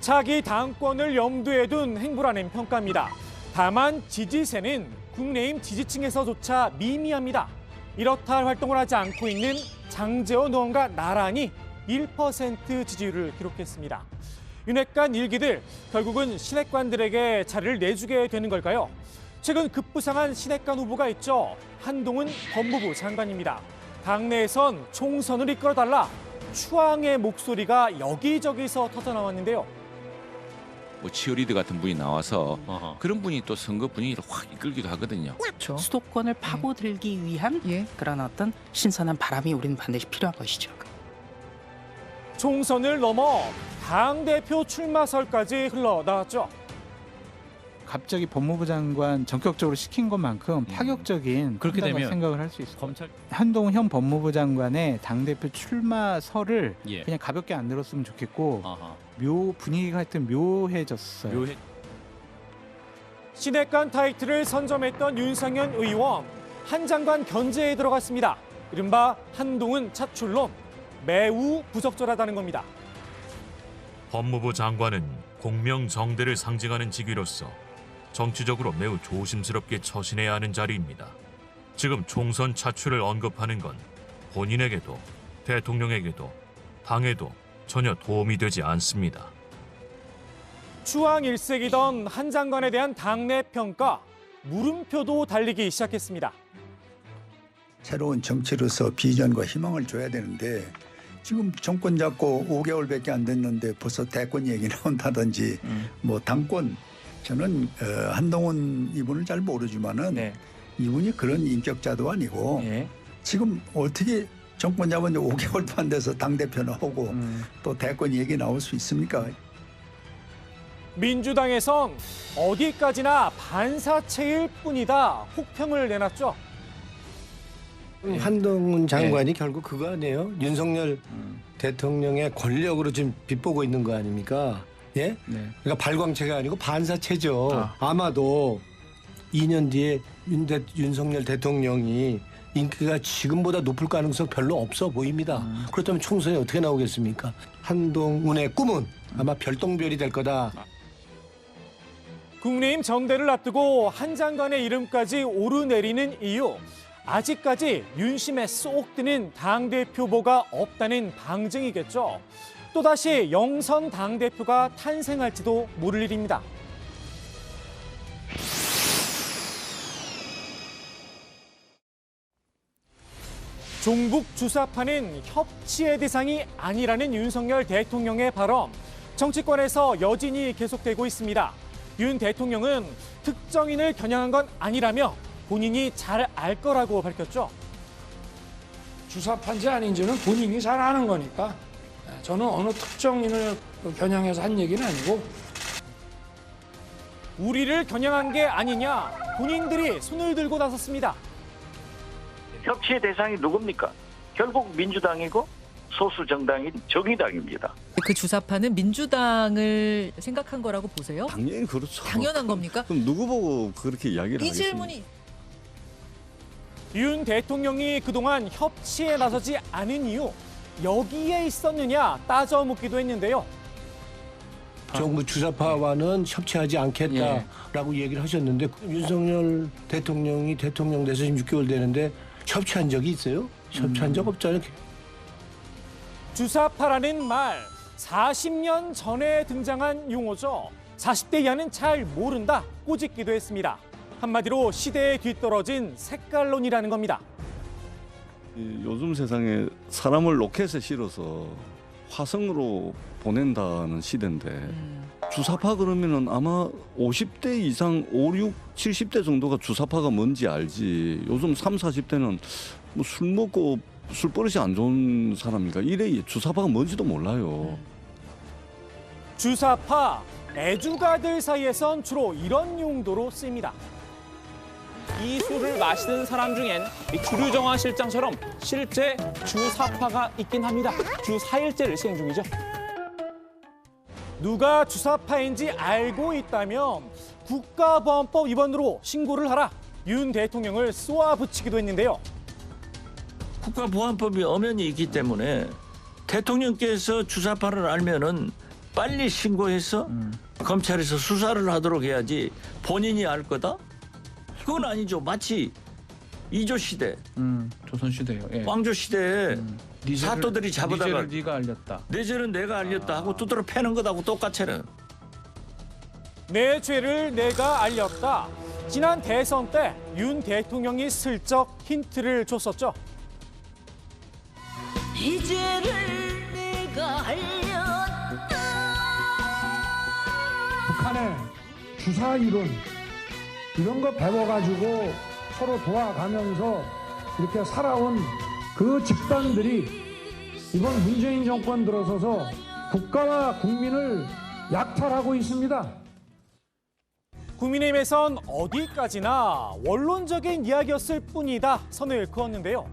차기 당권을 염두에 둔 행보라는 평가입니다. 다만 지지세는 국민의힘 지지층에서조차 미미합니다. 이렇다 할 활동을 하지 않고 있는 장제원 의원과 나란히 1% 지지율을 기록했습니다. 윤핵관 일기들 결국은 신핵관들에게 자리를 내주게 되는 걸까요? 최근 급부상한 신핵관 후보가 있죠. 한동훈 법무부 장관입니다. 당내에선 총선을 이끌어달라 추앙의 목소리가 여기저기서 터져나왔는데요. 뭐 치어리더 같은 분이 나와서 그런 분이 또 선거 분위기를 확 이끌기도 하거든요. 그렇죠. 수도권을 파고들기 위한 그런 어떤 신선한 바람이 우리는 반드시 필요한 것이죠. 총선을 넘어 당대표 출마설까지 흘러나왔죠. 갑자기 법무부 장관 전격적으로 시킨 것만큼 파격적인 그렇게 판단과 되면 생각을 할 수 있어요. 검찰 한동훈 현 법무부 장관의 당대표 출마설을 예. 그냥 가볍게 안 들었으면 좋겠고 아하. 분위기가 하여튼 묘해졌어요. 시내간 타이틀을 선점했던 윤상현 의원 한 장관 견제에 들어갔습니다. 이른바 한동훈 차출론 매우 부적절하다는 겁니다. 법무부 장관은 공명정대를 상징하는 직위로서 정치적으로 매우 조심스럽게 처신해야 하는 자리입니다. 지금 총선 차출을 언급하는 건 본인에게도 대통령에게도 당에도 전혀 도움이 되지 않습니다. 추앙 일색이던 한 장관에 대한 당내 평가 물음표도 달리기 시작했습니다. 새로운 정치로서 비전과 희망을 줘야 되는데 지금 정권 잡고 5개월밖에 안 됐는데 벌써 대권 얘기 나온다든지 뭐 당권 저는 한동훈 이분을 잘 모르지만은 이분이 그런 인격자도 아니고 지금 어떻게 정권 잡은 지 5개월도 안 돼서 당대표나 하고 또 대권 얘기 나올 수 있습니까? 민주당에선 어디까지나 반사체일 뿐이다 혹평을 내놨죠. 한동훈 장관이 결국 그거 아니에요? 윤석열 대통령의 권력으로 지금 빗보고 있는 거 아닙니까? 예? 그러니까 발광체가 아니고 반사체죠. 아마도 2년 뒤에 윤석열 대통령이 인기가 지금보다 높을 가능성 별로 없어 보입니다. 그렇다면 총선이 어떻게 나오겠습니까? 한동훈의 꿈은 아마 별똥별이 될 거다. 국민의힘 정대를 앞두고 한 장관의 이름까지 오르내리는 이유. 아직까지 윤심에 쏙 드는 당대표 후보가 없다는 방증이겠죠. 또다시 영선 당대표가 탄생할지도 모를 일입니다. 종북 주사파는 협치의 대상이 아니라는 윤석열 대통령의 발언. 정치권에서 여진이 계속되고 있습니다. 윤 대통령은 특정인을 겨냥한 건 아니라며 본인이 잘 알 거라고 밝혔죠. 주사파인지 아닌지는 본인이 잘 아는 거니까 저는 어느 특정인을 겨냥해서 한 얘기는 아니고. 우리를 겨냥한 게 아니냐 본인들이 손을 들고 나섰습니다. 협치의 대상이 누굽니까? 결국 민주당이고 소수 정당인 정의당입니다. 그 주사파는 민주당을 생각한 거라고 보세요? 당연히 그렇죠. 당연한 겁니까? 그럼 누구 보고 그렇게 이야기를 이 하겠습니까? 질문이 윤 대통령이 그동안 협치에 나서지 않은 이유 여기에 있었느냐 따져 묻기도 했는데요. 정부 주사파와는 협치하지 않겠다라고 얘기를 하셨는데 윤석열 대통령이 대통령 돼서 지금 6개월 되는데 협치한 적이 있어요? 협치한 적 없잖아요. 주사파라는 말 40년 전에 등장한 용어죠. 40대 이하는 잘 모른다 꼬집기도 했습니다. 한마디로 시대에 뒤떨어진 색깔론이라는 겁니다. 요즘 세상에 사람을 로켓에 실어서 화성으로 보낸다는 시대인데 주사파 그러면은 아마 50대 이상 5, 6, 70대 정도가 주사파가 뭔지 알지. 요즘 3, 40대는 뭐 술 먹고 술버릇이 안 좋은 사람이니까 이래 주사파가 뭔지도 몰라요. 주사파, 애주가들 사이에선 주로 이런 용도로 쓰입니다. 이 술을 마시는 사람 중엔 이 주류정화 실장처럼 실제 주사파가 있긴 합니다. 주 4일째를 시행 중이죠. 누가 주사파인지 알고 있다면 국가보안법 위반으로 신고를 하라. 윤 대통령을 쏘아붙이기도 했는데요. 국가보안법이 엄연히 있기 때문에 대통령께서 주사파를 알면은 빨리 신고해서 검찰에서 수사를 하도록 해야지 본인이 알 거다? 그건 아니죠. 마치 이조 시대, 조선시대요. 예. 왕조 시대에 사또들이 잡아다가 뇌죄를 네가 알렸다. 내 죄는 내가 알렸다 하고 두드러 패는 것하고 똑같잖아요. 내 죄를 내가 알렸다. 지난 대선 때 윤 대통령이 슬쩍 힌트를 줬었죠. 이 죄를 내가 알렸다. 북한의 주사 이론 이런 거 배워가지고 서로 도와가면서 이렇게 살아온 그 집단들이 이번 문재인 정권 들어서서 국가와 국민을 약탈하고 있습니다. 국민의힘에선 어디까지나 원론적인 이야기였을 뿐이다 선을 그었는데요.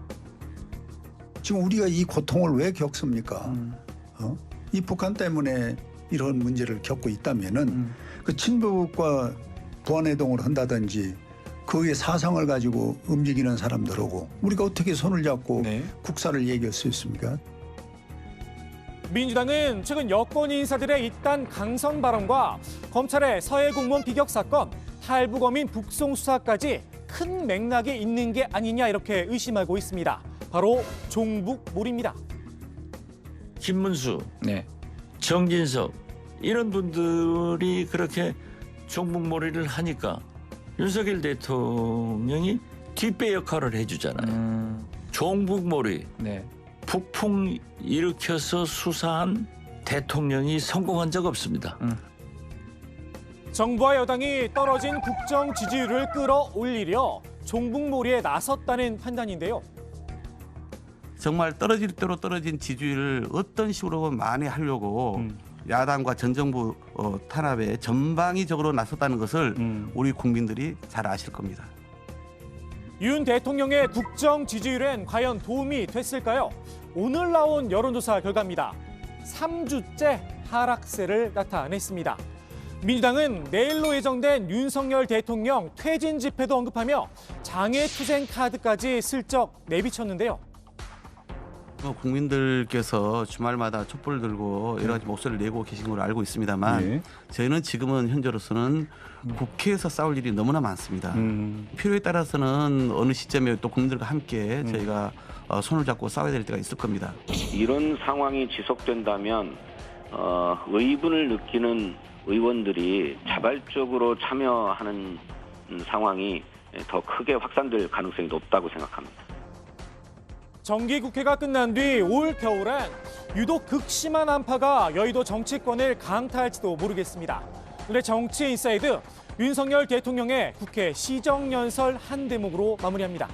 지금 우리가 이 고통을 왜 겪습니까? 이 북한 때문에 이런 문제를 겪고 있다면은 그 친북과 부안해동을 한다든지 그의 사상을 가지고 움직이는 사람들하고 우리가 어떻게 손을 잡고 국사를 얘기할 수 있습니까? 민주당은 최근 여권 인사들의 잇단 강성 발언과 검찰의 서해 공무원 비격 사건, 탈북어민 북송 수사까지 큰 맥락이 있는 게 아니냐 이렇게 의심하고 있습니다. 바로 종북몰이입니다. 김문수, 정진석 이런 분들이 그렇게 종북몰이를 하니까 윤석열 대통령이 뒷배 역할을 해주잖아요. 종북몰이, 북풍 일으켜서 수사한 대통령이 성공한 적 없습니다. 정부와 여당이 떨어진 국정 지지율을 끌어올리려 종북몰이에 나섰다는 판단인데요. 정말 떨어질 대로 떨어진 지지율을 어떤 식으로 만회하려고 야당과 전 정부 탄압에 전방위적으로 나섰다는 것을 우리 국민들이 잘 아실 겁니다. 윤 대통령의 국정 지지율엔 과연 도움이 됐을까요? 오늘 나온 여론조사 결과입니다. 3주째 하락세를 나타냈습니다. 민주당은 내일로 예정된 윤석열 대통령 퇴진 집회도 언급하며 장애투쟁 카드까지 슬쩍 내비쳤는데요. 국민들께서 주말마다 촛불을 들고 여러 가지 목소리를 내고 계신 걸로 알고 있습니다만 저희는 지금은 현재로서는 국회에서 싸울 일이 너무나 많습니다. 필요에 따라서는 어느 시점에 또 국민들과 함께 저희가 손을 잡고 싸워야 될 때가 있을 겁니다. 이런 상황이 지속된다면 의분을 느끼는 의원들이 자발적으로 참여하는 상황이 더 크게 확산될 가능성이 높다고 생각합니다. 정기국회가 끝난 뒤 올 겨울엔 유독 극심한 한파가 여의도 정치권을 강타할지도 모르겠습니다. 오늘 정치 인사이드 윤석열 대통령의 국회 시정연설 한 대목으로 마무리합니다.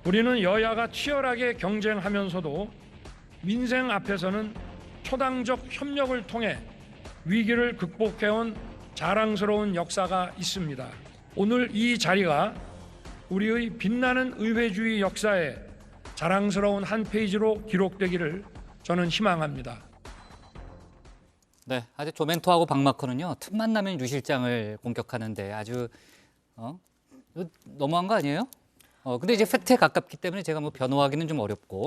우리는 여야가 치열하게 경쟁하면서도 민생 앞에서는 초당적 협력을 통해 위기를 극복해온 자랑스러운 역사가 있습니다. 오늘 이 자리가 우리의 빛나는 의회주의 역사에 자랑스러운 한 페이지로 기록되기를 저는 희망합니다. 네, 아주 조멘토하고 박마커는요 틈만 나면 유 실장을 공격하는데 아주 너무한 거 아니에요? 근데 이제 팩트에 가깝기 때문에 제가 뭐 변호하기는 좀 어렵고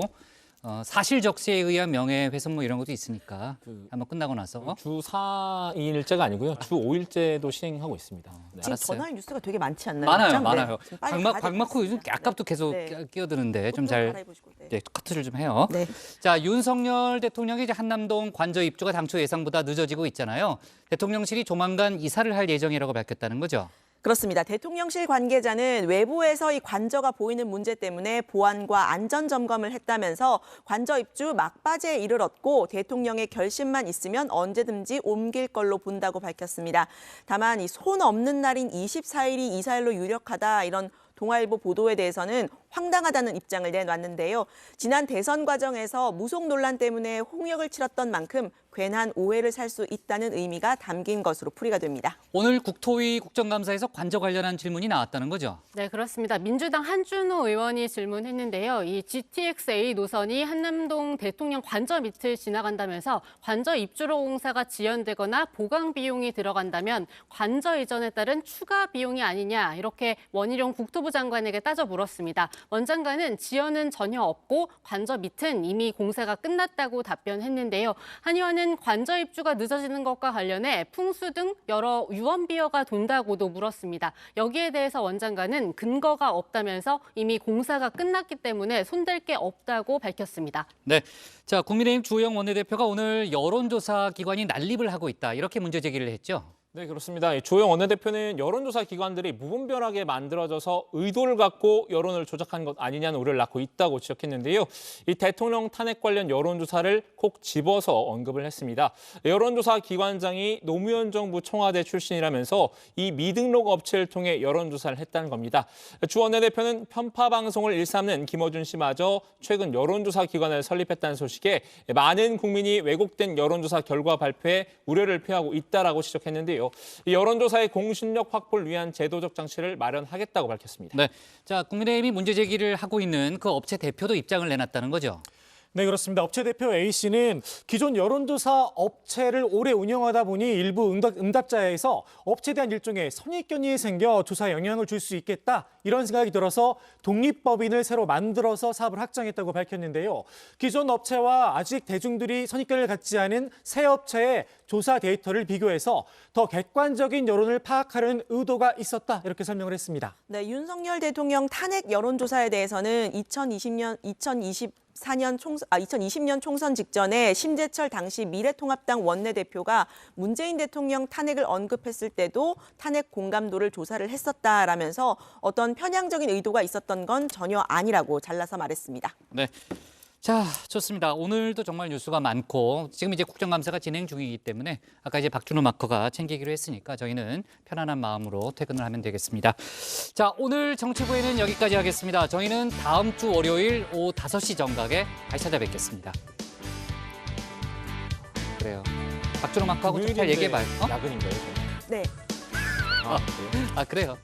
사실 적시에 의한 명예훼손 뭐 이런 것도 있으니까 한번 끝나고 나서 주 4일제가 아니고요. 주 5일제도 시행하고 있습니다. 네. 지금 전화할 뉴스가 되게 많지 않나요? 많아요. 박마코 요즘 아까부터 계속 끼어드는데 좀 잘 커트를 좀 해요. 자, 윤석열 대통령이 이제 한남동 관저 입주가 당초 예상보다 늦어지고 있잖아요. 대통령실이 조만간 이사를 할 예정이라고 밝혔다는 거죠. 그렇습니다. 대통령실 관계자는 외부에서 이 관저가 보이는 문제 때문에 보안과 안전 점검을 했다면서 관저 입주 막바지에 이르렀고 대통령의 결심만 있으면 언제든지 옮길 걸로 본다고 밝혔습니다. 다만 이 손 없는 날인 24일이 이사일로 유력하다 이런 동아일보 보도에 대해서는 황당하다는 입장을 내놨는데요. 지난 대선 과정에서 무속 논란 때문에 홍역을 치렀던 만큼 괜한 오해를 살 수 있다는 의미가 담긴 것으로 풀이가 됩니다. 오늘 국토위 국정감사에서 관저 관련한 질문이 나왔다는 거죠? 네, 그렇습니다. 민주당 한준호 의원이 질문했는데요. 이 GTX-A 노선이 한남동 대통령 관저 밑을 지나간다면서 관저 입주로 공사가 지연되거나 보강 비용이 들어간다면 관저 이전에 따른 추가 비용이 아니냐 이렇게 원희룡 국토부 장관에게 따져 물었습니다. 원 장관은 지연은 전혀 없고 관저 밑은 이미 공사가 끝났다고 답변했는데요. 한 의원은 관저 입주가 늦어지는 것과 관련해 풍수 등 여러 유언비어가 돈다고도 물었습니다. 여기에 대해서 원 장관은 근거가 없다면서 이미 공사가 끝났기 때문에 손댈 게 없다고 밝혔습니다. 네, 자 국민의힘 주호영 원내대표가 오늘 여론조사 기관이 난립을 하고 있다 이렇게 문제 제기를 했죠. 네, 그렇습니다. 주호영 원내대표는 여론조사 기관들이 무분별하게 만들어져서 의도를 갖고 여론을 조작한 것 아니냐는 우려를 낳고 있다고 지적했는데요. 이 대통령 탄핵 관련 여론조사를 콕 집어서 언급을 했습니다. 여론조사 기관장이 노무현 정부 청와대 출신이라면서 이 미등록 업체를 통해 여론조사를 했다는 겁니다. 주 원내대표는 편파 방송을 일삼는 김어준 씨마저 최근 여론조사 기관을 설립했다는 소식에 많은 국민이 왜곡된 여론조사 결과 발표에 우려를 표하고 있다라고 지적했는데요. 있는데요. 이 여론조사의 공신력 확보를 위한 제도적 장치를 마련하겠다고 밝혔습니다. 네, 자 국민의힘이 문제 제기를 하고 있는 그 업체 대표도 입장을 내놨다는 거죠. 네, 그렇습니다. 업체 대표 A씨는 기존 여론조사 업체를 오래 운영하다 보니 일부 응답자에서 업체에 대한 일종의 선입견이 생겨 조사에 영향을 줄 수 있겠다, 이런 생각이 들어서 독립법인을 새로 만들어서 사업을 확장했다고 밝혔는데요. 기존 업체와 아직 대중들이 선입견을 갖지 않은 새 업체의 조사 데이터를 비교해서 더 객관적인 여론을 파악하려는 의도가 있었다, 이렇게 설명을 했습니다. 네, 윤석열 대통령 탄핵 여론조사에 대해서는 2020년 총선 직전에 심재철 당시 미래통합당 원내대표가 문재인 대통령 탄핵을 언급했을 때도 탄핵 공감도를 조사를 했었다라면서 어떤 편향적인 의도가 있었던 건 전혀 아니라고 잘라서 말했습니다. 네. 자, 좋습니다. 오늘도 정말 뉴스가 많고 지금 이제 국정감사가 진행 중이기 때문에 아까 이제 박준호 마커가 챙기기로 했으니까 저희는 편안한 마음으로 퇴근을 하면 되겠습니다. 자, 오늘 정치부에는 여기까지 하겠습니다. 저희는 다음 주 월요일 오후 5시 정각에 다시 찾아뵙겠습니다. 그래요. 박준호 마커하고 좀 잘 얘기해봐요. 야근인가요? 네. 아, 그래요?